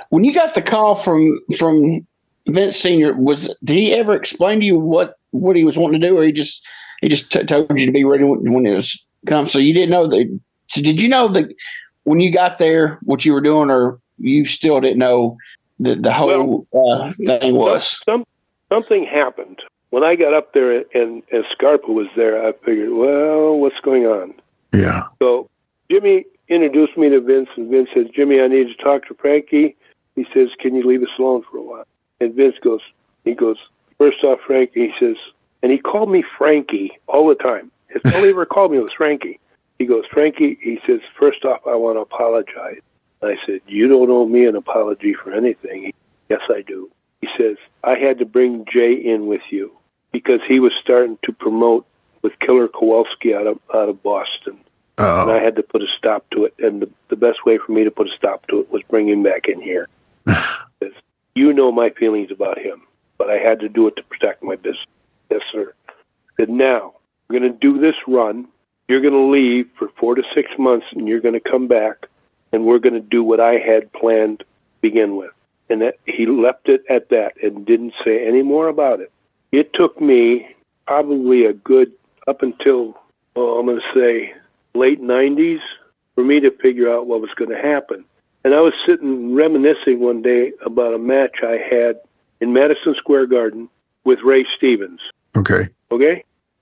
Speaker 7: when you got the call from Vince Sr., did he ever explain to you what he was wanting to do, or he just told you to be ready when it was come? So you didn't know that. So did you know that when you got there what you were doing, or you still didn't know the whole thing was?
Speaker 1: Something happened. When I got up there and Scarpa was there, I figured, well, what's going on?
Speaker 6: Yeah.
Speaker 1: So Jimmy introduced me to Vince, and Vince says, Jimmy, I need to talk to Frankie. He says, can you leave us alone for a while? And Vince goes, first off, Frankie, he says, and he called me Frankie all the time. All he ever called me was Frankie. He goes, Frankie, he says, first off, I want to apologize. I said, you don't owe me an apology for anything. Yes, I do. He says, I had to bring Jay in with you because he was starting to promote with Killer Kowalski out of Boston.
Speaker 6: Oh.
Speaker 1: And I had to put a stop to it. And the best way for me to put a stop to it was bring him back in here. Because you know my feelings about him, but I had to do it to protect my business. Yes, sir. I said, now, we're going to do this run. You're going to leave for 4 to 6 months, and you're going to come back, and we're going to do what I had planned to begin with. And that he left it at that and didn't say any more about it. It took me probably a good, up until, I'm going to say, late 90s, for me to figure out what was going to happen. And I was sitting reminiscing one day about a match I had in Madison Square Garden with Ray Stevens.
Speaker 6: Okay.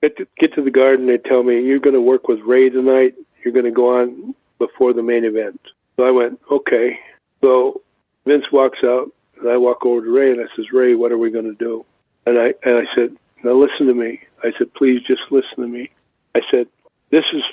Speaker 1: Get to the Garden, they tell me, you're going to work with Ray tonight. You're going to go on before the main event. So I went, okay. So Vince walks out, and I walk over to Ray, and I says, Ray, what are we going to do? And I said, now listen to me. I said, please just listen to me. I said, this is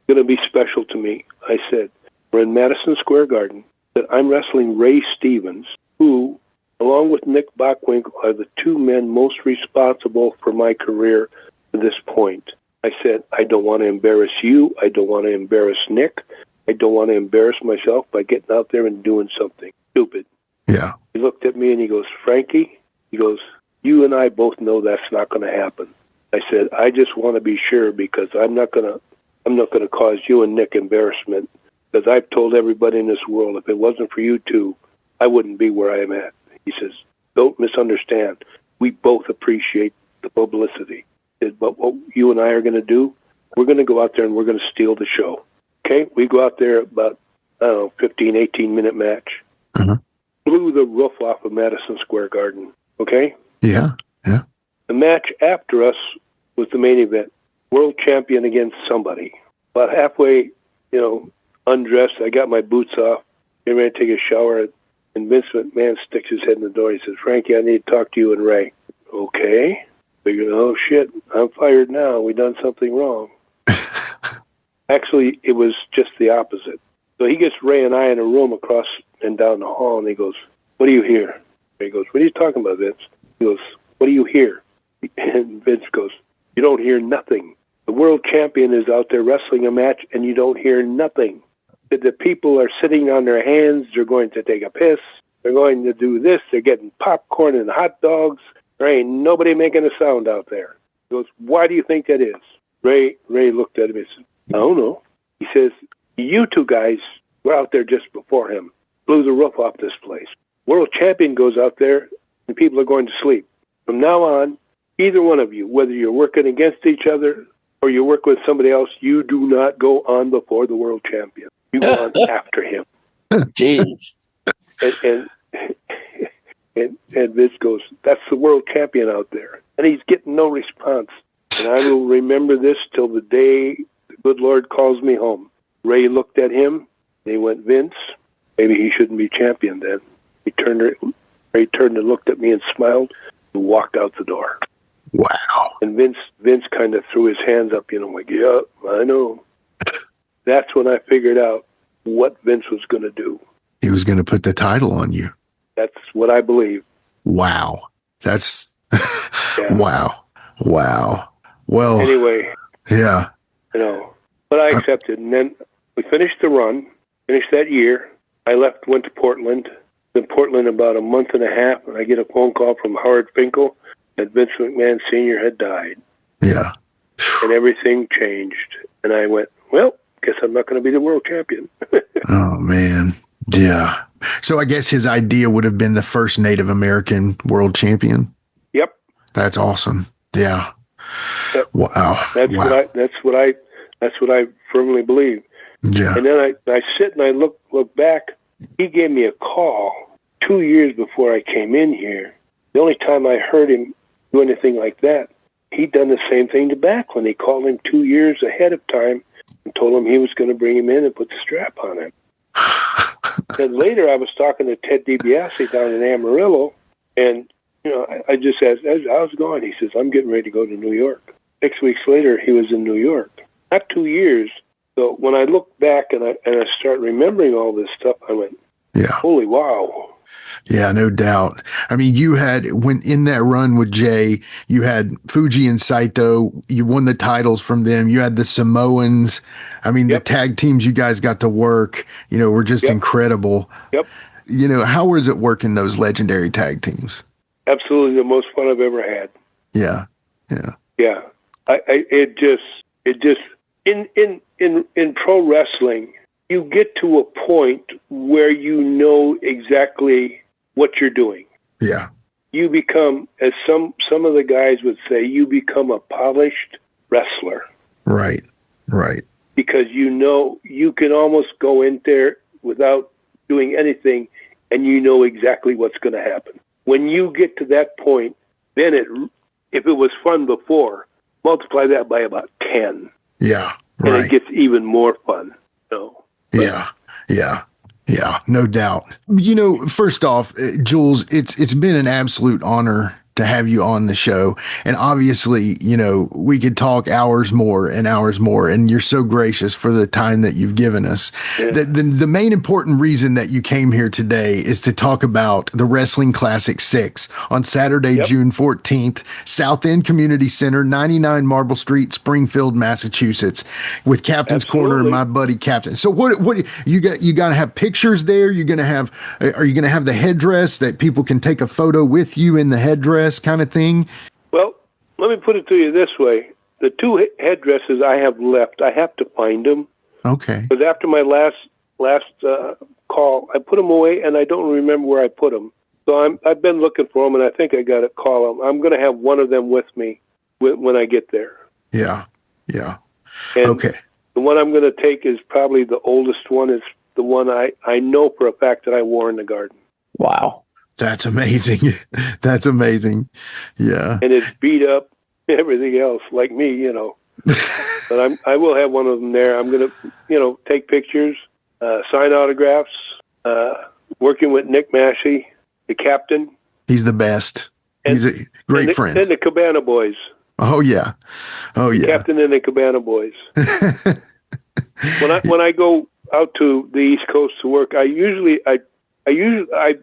Speaker 1: going to be special to me. I said, we're in Madison Square Garden, that I'm wrestling Ray Stevens, who, along with Nick Bockwinkel, are the two men most responsible for my career to this point. I said, I don't want to embarrass you. I don't want to embarrass Nick. I don't want to embarrass myself by getting out there and doing something stupid.
Speaker 6: Yeah.
Speaker 1: He looked at me and he goes, Frankie, he goes, you and I both know that's not going to happen. I said, I just want to be sure, because I'm not going to cause you and Nick embarrassment, because I've told everybody in this world, if it wasn't for you two, I wouldn't be where I am at. He says, don't misunderstand. We both appreciate the publicity. He said, but what you and I are going to do, we're going to go out there and we're going to steal the show. Okay? We go out there about, 15, 18-minute match.
Speaker 6: Mm-hmm.
Speaker 1: Blew the roof off of Madison Square Garden. Okay?
Speaker 6: Yeah.
Speaker 1: The match after us was the main event. World champion against somebody. About halfway, undressed, I got my boots off, getting ready to take a shower, and Vince McMahon sticks his head in the door. He says, Frankie, I need to talk to you and Ray. Okay. Figured, oh, shit, I'm fired now. We done something wrong. Actually, it was just the opposite. So he gets Ray and I in a room across and down the hall, and he goes, what do you hear? He goes, what are you talking about, Vince? He goes, what do you hear? And Vince goes, you don't hear nothing. The world champion is out there wrestling a match, and you don't hear nothing. The people are sitting on their hands. They're going to take a piss. They're going to do this. They're getting popcorn and hot dogs. There ain't nobody making a sound out there. He goes, why do you think that is? Ray looked at him and said, I don't know. He says, you two guys were out there just before him. Blew the roof off this place. World champion goes out there, and people are going to sleep. From now on, either one of you, whether you're working against each other or you work with somebody else, you do not go on before the world champion. You go on after him.
Speaker 7: Jeez.
Speaker 1: And Vince goes, that's the world champion out there. And he's getting no response. And I will remember this till the day the good Lord calls me home. Ray looked at him, and he went, Vince, maybe he shouldn't be champion then. He turned and looked at me and smiled and walked out the door.
Speaker 6: Wow.
Speaker 1: And Vince kind of threw his hands up, like, yeah, I know. That's when I figured out what Vince was going to do.
Speaker 6: He was going to put the title on you.
Speaker 1: That's what I believe.
Speaker 6: Wow. That's
Speaker 1: yeah.
Speaker 6: Wow. Well,
Speaker 1: anyway,
Speaker 6: yeah.
Speaker 1: But I accepted. And then we finished the run, finished that year. I went to Portland. In Portland about a month and a half, and I get a phone call from Howard Finkel that Vince McMahon Sr. had died.
Speaker 6: Yeah.
Speaker 1: And everything changed. And I went, well, guess I'm not going to be the world champion.
Speaker 6: Oh, man. Yeah. So I guess his idea would have been the first Native American world champion.
Speaker 1: Yep.
Speaker 6: That's awesome. Yeah.
Speaker 1: Yep.
Speaker 6: Wow.
Speaker 1: That's what I firmly believe.
Speaker 6: Yeah.
Speaker 1: And then I sit and I look back. He gave me a call 2 years before I came in here. The only time I heard him do anything like that, he'd done the same thing to Backlund. He called him 2 years ahead of time and told him he was going to bring him in and put the strap on him. And later I was talking to Ted DiBiase down in Amarillo, and I just asked, how's it going? He says, I'm getting ready to go to New York. 6 weeks later, he was in New York. Not 2 years. So when I look back and I start remembering all this stuff, I went,
Speaker 6: yeah,
Speaker 1: holy wow.
Speaker 6: Yeah, no doubt. I mean, you had, when in that run with Jay, you had Fuji and Saito. You won the titles from them. You had the Samoans. I mean, the tag teams you guys got to work, were just incredible.
Speaker 1: Yep.
Speaker 6: How was it working those legendary tag teams?
Speaker 1: Absolutely the most fun I've ever had.
Speaker 6: Yeah. Yeah.
Speaker 1: Yeah. It just in pro wrestling, you get to a point where you know exactly what you're doing.
Speaker 6: Yeah.
Speaker 1: You become, as some of the guys would say, you become a polished wrestler.
Speaker 6: Right. Right.
Speaker 1: Because you can almost go in there without doing anything, and you know exactly what's going to happen. When you get to that point, then if it was fun before, multiply that by about 10.
Speaker 6: Yeah.
Speaker 1: Right. And it gets even more fun.
Speaker 6: Yeah, no doubt. First off, Jules, it's been an absolute honor to have you on the show. And obviously, we could talk hours more, and you're so gracious for the time that you've given us. Yeah. The main important reason that you came here today is to talk about the Wrestling Classic 6 on Saturday, June 14th, South End Community Center, 99 Marble Street, Springfield, Massachusetts, with Captain's Corner and my buddy Captain. So what you got to have pictures there? Are you going to have the headdress that people can take a photo with you in the headdress kind of thing? Well,
Speaker 1: let me put it to you this way. The two headdresses I have left, I have to find them.
Speaker 6: Okay.
Speaker 1: Because after my last call, I put them away, and I don't remember where I put them. So I've been looking for them, and I think I got to call them. I'm going to have one of them with me when I get there.
Speaker 6: Yeah.
Speaker 1: And
Speaker 6: okay.
Speaker 1: The one I'm going to take is probably the oldest one. Is the one I know for a fact that I wore in the garden.
Speaker 7: Wow.
Speaker 6: That's amazing. That's amazing. Yeah.
Speaker 1: And it's beat up, everything else, like me, But I will have one of them there. I'm going to, take pictures, sign autographs, working with Nick Massey, the captain.
Speaker 6: He's the best. He's a great friend.
Speaker 1: And the Cabana Boys.
Speaker 6: Oh, yeah.
Speaker 1: The captain and the Cabana Boys. When I go out to the East Coast to work, I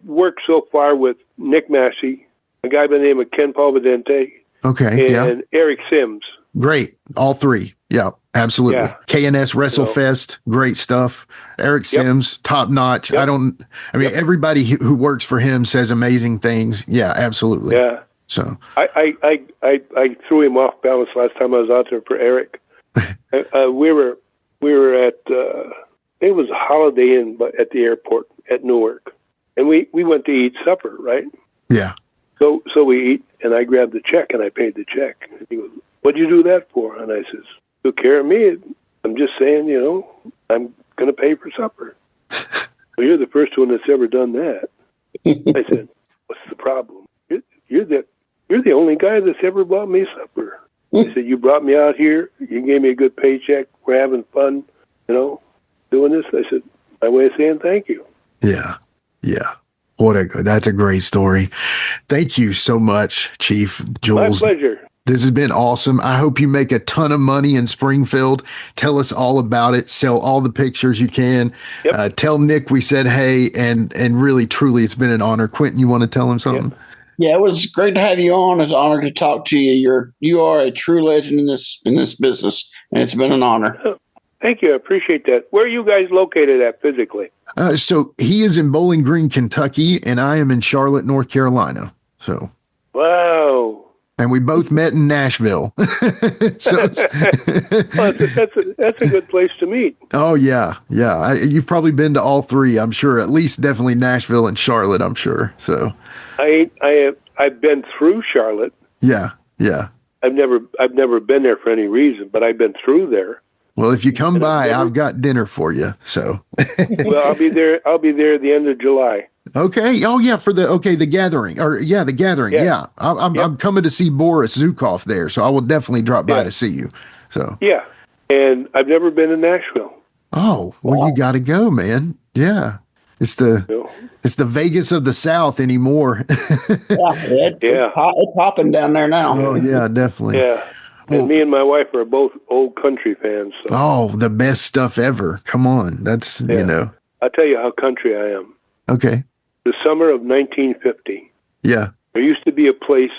Speaker 1: work so far with Nick Massey, a guy by the name of Ken Palvidente, and Eric Sims.
Speaker 6: Great, all three. Yeah, absolutely.
Speaker 1: Yeah.
Speaker 6: KNS WrestleFest, great stuff. Eric Sims, top notch. Everybody who works for him says amazing things. Yeah, absolutely.
Speaker 1: Yeah.
Speaker 6: So
Speaker 1: I threw him off balance last time I was out there for Eric. We were at it was a Holiday Inn at the airport at Newark. And we went to eat supper, right?
Speaker 6: Yeah.
Speaker 1: So we eat, and I grabbed the check, and I paid the check. And he goes, what'd you do that for? And I says, took care of me. I'm just saying, I'm going to pay for supper. Well, you're the first one that's ever done that. I said, what's the problem? You're the only guy that's ever bought me supper. I said, you brought me out here. You gave me a good paycheck. We're having fun, doing this. I said, my way of saying thank you.
Speaker 6: Yeah. Yeah. That's a great story. Thank you so much, Chief Jules.
Speaker 1: My pleasure.
Speaker 6: This has been awesome. I hope you make a ton of money in Springfield. Tell us all about it. Sell all the pictures you can.
Speaker 1: Yep.
Speaker 6: Tell Nick we said hey, and really, truly, it's been an honor. Quinton, you want to tell him something?
Speaker 1: Yep.
Speaker 7: Yeah, it was great to have you on. It's an honor to talk to you. You are a true legend in this business, and it's been an honor.
Speaker 1: Thank you. I appreciate that. Where are you guys located at physically?
Speaker 6: So he is in Bowling Green, Kentucky, and I am in Charlotte, North Carolina. So.
Speaker 1: Wow.
Speaker 6: And we both met in Nashville. So
Speaker 1: well, that's a good place to meet.
Speaker 6: Oh yeah. You've probably been to all three, I'm sure. At least definitely Nashville and Charlotte, I'm sure. So
Speaker 1: I've been through Charlotte.
Speaker 6: Yeah.
Speaker 1: I've never been there for any reason, but I've been through there.
Speaker 6: Well, if you come by, I've got dinner for you. So.
Speaker 1: Well, I'll be there at the end of July.
Speaker 6: Okay. Oh yeah, for the gathering. The gathering. Yeah. I'm coming to see Boris Zukov there, so I will definitely drop by to see you. So.
Speaker 1: Yeah. And I've never been to Nashville.
Speaker 6: Oh, well, you got to go, man. Yeah. It's the Vegas of the South anymore.
Speaker 7: It's popping down there now.
Speaker 6: Oh yeah, definitely.
Speaker 1: Yeah. And me and my wife are both old country fans. So.
Speaker 6: Oh, the best stuff ever. Come on. That's,
Speaker 1: I'll tell you how country I am.
Speaker 6: Okay.
Speaker 1: The summer of 1950.
Speaker 6: Yeah.
Speaker 1: There used to be a place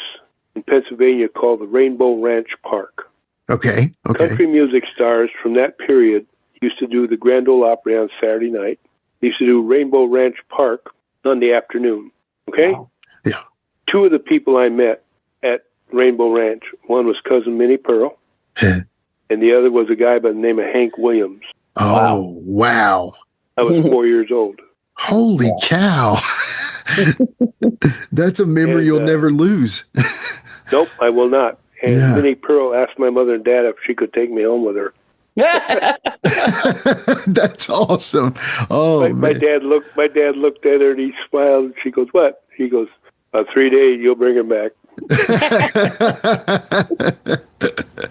Speaker 1: in Pennsylvania called the Rainbow Ranch Park.
Speaker 6: Okay.
Speaker 1: Country music stars from that period used to do the Grand Ole Opry on Saturday night. They used to do Rainbow Ranch Park Sunday afternoon. Okay?
Speaker 7: Wow.
Speaker 6: Yeah.
Speaker 1: Two of the people I met at Rainbow Ranch, one was Cousin Minnie Pearl, and the other was a guy by the name of Hank Williams.
Speaker 6: Oh, wow.
Speaker 1: I was 4 years old.
Speaker 6: Holy cow. That's a memory you'll never lose.
Speaker 1: Nope, I will not. And Minnie Pearl asked my mother and dad if she could take me home with her.
Speaker 6: That's awesome. Oh,
Speaker 1: my dad looked at her and he smiled and she goes, "What?" He goes, "About 3 days, you'll bring her back."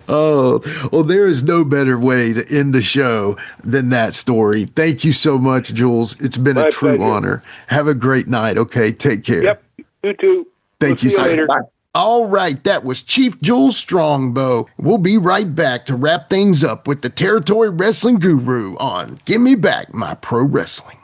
Speaker 6: Oh, well, there is no better way to end the show than that story. Thank you so much, Jules. It's been a true honor. Have a great night. Okay, take care.
Speaker 1: Yep, you too.
Speaker 6: Thank you,
Speaker 1: See you
Speaker 6: sir.
Speaker 1: later.
Speaker 6: Bye. All right, that was Chief Jules Strongbow. We'll be right back to wrap things up with the Territory Wrestling Guru on Give Me Back My Pro Wrestling.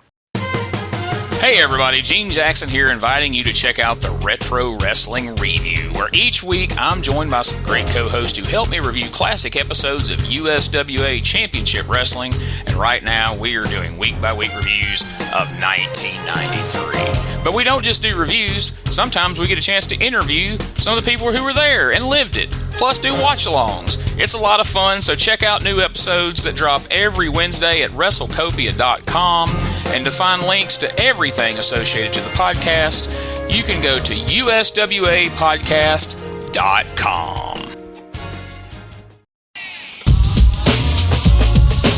Speaker 12: Hey everybody, Gene Jackson here, inviting you to check out the Retro Wrestling Review, where each week I'm joined by some great co-hosts who help me review classic episodes of USWA Championship Wrestling, and right now we are doing week-by-week reviews of 1993. But we don't just do reviews, sometimes we get a chance to interview some of the people who were there and lived it, plus do watch-alongs. It's a lot of fun, so check out new episodes that drop every Wednesday at WrestleCopia.com, and to find links to everything associated to the podcast, you can go to uswapodcast.com.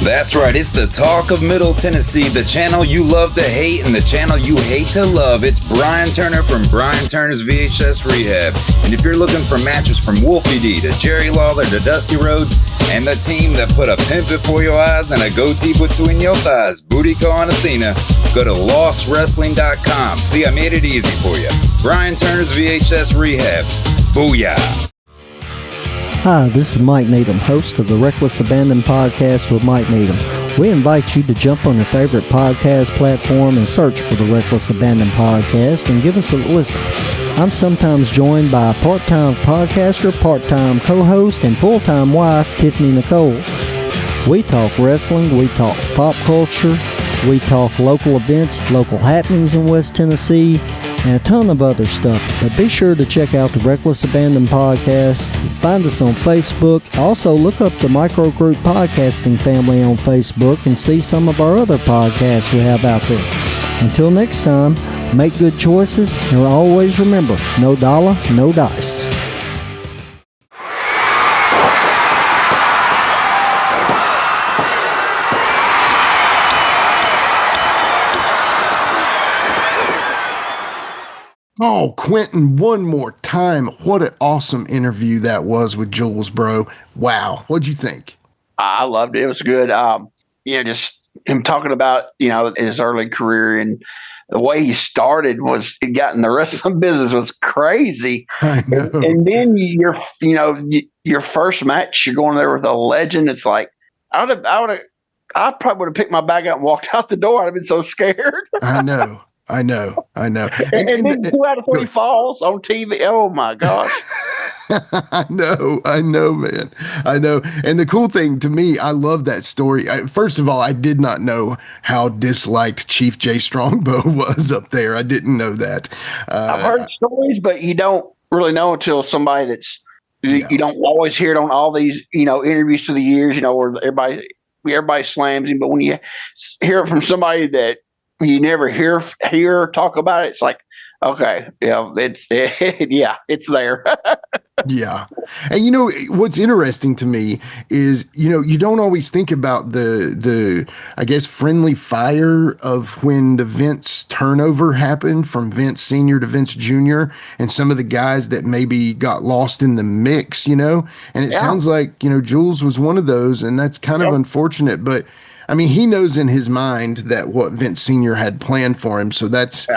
Speaker 13: That's right, it's the talk of Middle Tennessee, the channel you love to hate and the channel you hate to love. It's Brian Turner from Brian Turner's VHS Rehab. And if you're looking for matches from Wolfie D to Jerry Lawler to Dusty Rhodes and the team that put a pimp before your eyes and a goatee between your thighs, Booty Call and Athena, go to lostwrestling.com. See, I made it easy for you. Brian Turner's VHS Rehab. Booyah.
Speaker 14: Hi, this is Mike Needham, host of the Reckless Abandon podcast with Mike Needham. We invite you to jump on your favorite podcast platform and search for the Reckless Abandon podcast and give us a listen. I'm sometimes joined by a part-time podcaster, part-time co-host, and full-time wife, Tiffany Nicole. We talk wrestling, we talk pop culture, we talk local events, local happenings in West Tennessee, and a ton of other stuff. But be sure to check out the Reckless Abandon podcast. Find us on Facebook. Also, look up the Microgroup Podcasting family on Facebook and see some of our other podcasts we have out there. Until next time, make good choices and always remember, no dollar, no dice.
Speaker 6: Oh, Quinton, one more time. What an awesome interview that was with Jules, bro. Wow. What'd you think?
Speaker 7: I loved it. It was good. Just him talking about, his early career and the way he started he got in the wrestling business was crazy.
Speaker 6: I know.
Speaker 7: And then your first match, you're going there with a legend. It's like, I probably would have picked my bag up and walked out the door. I'd have been so scared.
Speaker 6: I know.
Speaker 7: And then 2 out of 3 falls on TV. Oh my gosh.
Speaker 6: I know, man. I know. And the cool thing to me, I love that story. First of all, I did not know how disliked Chief J. Strongbow was up there. I didn't know that.
Speaker 7: I've heard stories, but you don't really know until somebody you don't always hear it on all these, interviews through the years, where everybody slams him. But when you hear it from somebody that you never hear talk about it, it's like, okay, it's there.
Speaker 6: Yeah. And what's interesting to me is, you don't always think about the I guess friendly fire of when the Vince turnover happened from Vince Sr. to Vince Jr. and some of the guys that maybe got lost in the mix, and it sounds like, Jules was one of those, and that's kind of unfortunate, but I mean, he knows in his mind that what Vince Sr. had planned for him. So that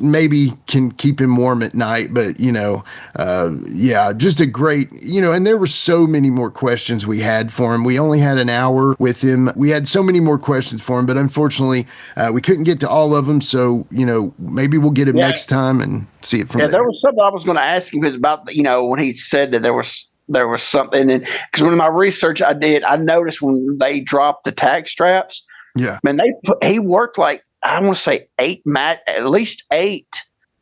Speaker 6: maybe can keep him warm at night. But, just a great, and there were so many more questions we had for him. We only had an hour with him. We had so many more questions for him, but unfortunately, we couldn't get to all of them. So, maybe we'll get him next time and see it from there.
Speaker 7: There was something I was going to ask him about, when he said that there was something, and because when my research I did, I noticed when they dropped the tag straps.
Speaker 6: Yeah,
Speaker 7: man, he worked like, I want to say at least 8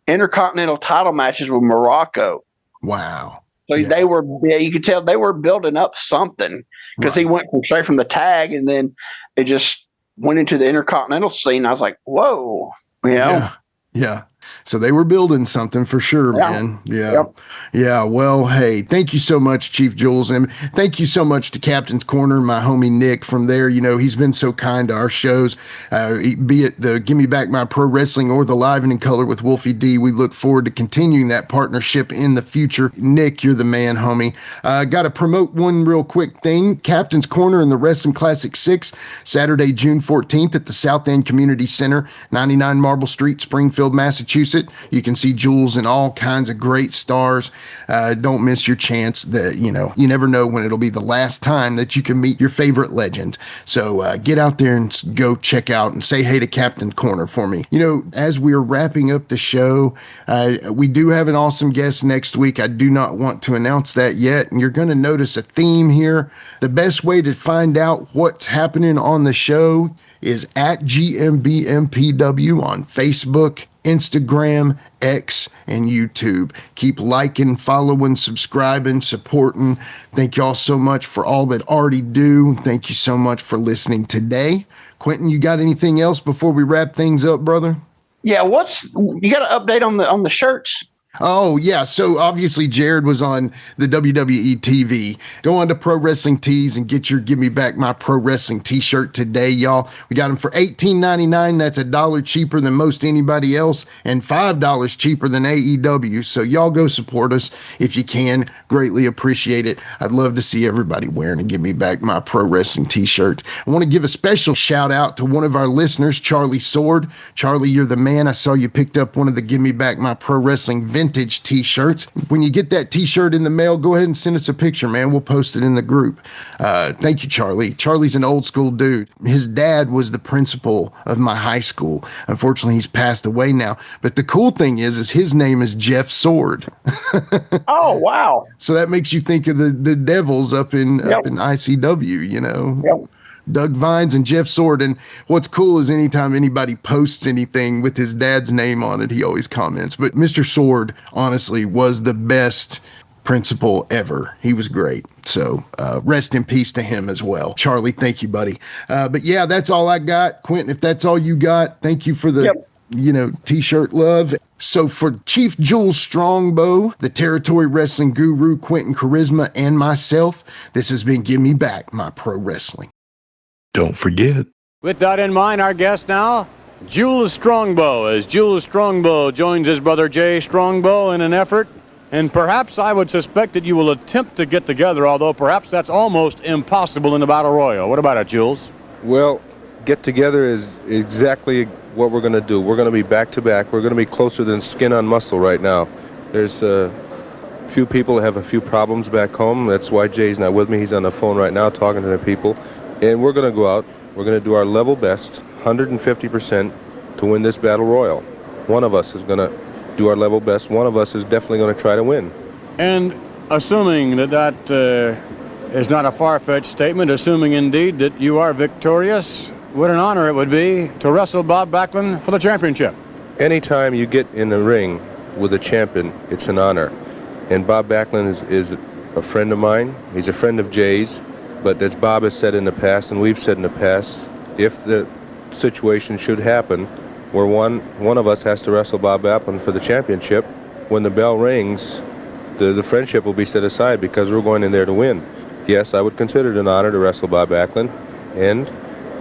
Speaker 7: intercontinental title matches with Morocco.
Speaker 6: Wow.
Speaker 7: So you could tell they were building up something, because he went straight from the tag and then it just went into the intercontinental scene. I was like, whoa,
Speaker 6: Yeah. So they were building something for sure, man. Yeah. Yep. Yeah. Well, hey, thank you so much, Chief Jules. And thank you so much to Captain's Corner, my homie Nick from there. He's been so kind to our shows, be it the Give Me Back My Pro Wrestling or the Live and in Color with Wolfie D. We look forward to continuing that partnership in the future. Nick, you're the man, homie. Got to promote one real quick thing. Captain's Corner in the Wrestling Classic 6, Saturday, June 14th at the South End Community Center, 99 Marble Street, Springfield, Massachusetts. You can see Jules and all kinds of great stars. Don't miss your chance. That you never know when it'll be the last time that you can meet your favorite legend. So get out there and go check out and say hey to Captain Corner for me. As we're wrapping up the show, we do have an awesome guest next week. I do not want to announce that yet, and you're going to notice a theme here. The best way to find out what's happening on the show is at GMBMPW on Facebook, Instagram, X, and YouTube. Keep liking, following, subscribing, supporting. Thank y'all so much for all that already do. Thank you so much for listening today. Quinton, you got anything else before we wrap things up, brother?
Speaker 7: Yeah, you got an update on the shirts?
Speaker 6: Oh, yeah. So obviously Jared was on the WWE TV. Go on to Pro Wrestling Tees and get your Give Me Back My Pro Wrestling t-shirt today, y'all. We got them for $18.99. That's $1 cheaper than most anybody else and $5 cheaper than AEW. So y'all go support us if you can. Greatly appreciate it. I'd love to see everybody wearing a Give Me Back My Pro Wrestling t-shirt. I want to give a special shout out to one of our listeners, Charlie Sword. Charlie, you're the man. I saw you picked up one of the Give Me Back My Pro Wrestling vintage t-shirts. When you get that t-shirt in the mail, go ahead and send us a picture, man. We'll post it in the group. Thank you, Charlie. Charlie's an old school dude. His dad was the principal of my high school. Unfortunately, he's passed away now. But the cool thing is his name is Jeff Sword.
Speaker 7: Oh, wow.
Speaker 6: So that makes you think of the Devils up in ICW, you know.
Speaker 7: Yep.
Speaker 6: Doug Vines and Jeff Sword. And what's cool is anytime anybody posts anything with his dad's name on it, he always comments. But Mr. Sword, honestly, was the best principal ever. He was great. So rest in peace to him as well. Charlie, thank you, buddy. But yeah, that's all I got. Quinton, if that's all you got, thank you for the t-shirt love. So for Chief Jules Strongbow, the Territory Wrestling Guru, Quinton Quarisma, and myself, this has been Give Me Back My Pro Wrestling.
Speaker 10: Don't forget.
Speaker 15: With that in mind, our guest now, Jules Strongbow, as Jules Strongbow joins his brother Jay Strongbow in an effort, and perhaps I would suspect that you will attempt to get together, although perhaps that's almost impossible in the Battle Royal. What about it, Jules?
Speaker 16: Well, get together is exactly what we're going to do. We're going to be back-to-back. We're going to be closer than skin on muscle right now. There's a few people have a few problems back home. That's why Jay's not with me. He's on the phone right now talking to the people. And we're going to go out. We're going to do our level best, 150%, to win this battle royal. One of us is going to do our level best. One of us is definitely going to try to win.
Speaker 15: And assuming that is not a far-fetched statement, assuming indeed that you are victorious, what an honor it would be to wrestle Bob Backlund for the championship.
Speaker 16: Anytime you get in the ring with a champion, it's an honor. And Bob Backlund is a friend of mine. He's a friend of Jay's. But as Bob has said in the past, and we've said in the past, if the situation should happen where one of us has to wrestle Bob Backlund for the championship, when the bell rings, the friendship will be set aside because we're going in there to win. Yes, I would consider it an honor to wrestle Bob Backlund. And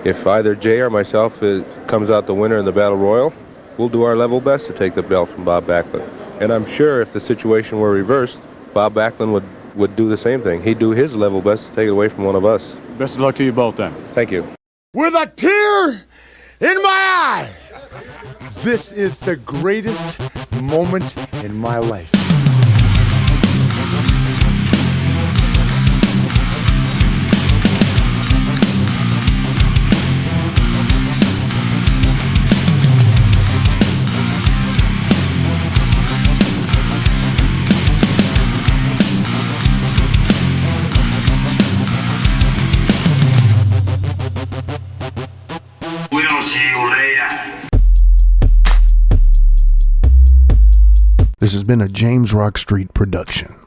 Speaker 16: if either Jay or myself comes out the winner in the Battle Royal, we'll do our level best to take the belt from Bob Backlund. And I'm sure if the situation were reversed, Bob Backlund would do the same thing. He'd do his level best to take it away from one of us.
Speaker 15: Best of luck to you both then.
Speaker 16: Thank you.
Speaker 17: With a tear in my eye, this is the greatest moment in my life.
Speaker 10: This has been a James Rock Street production.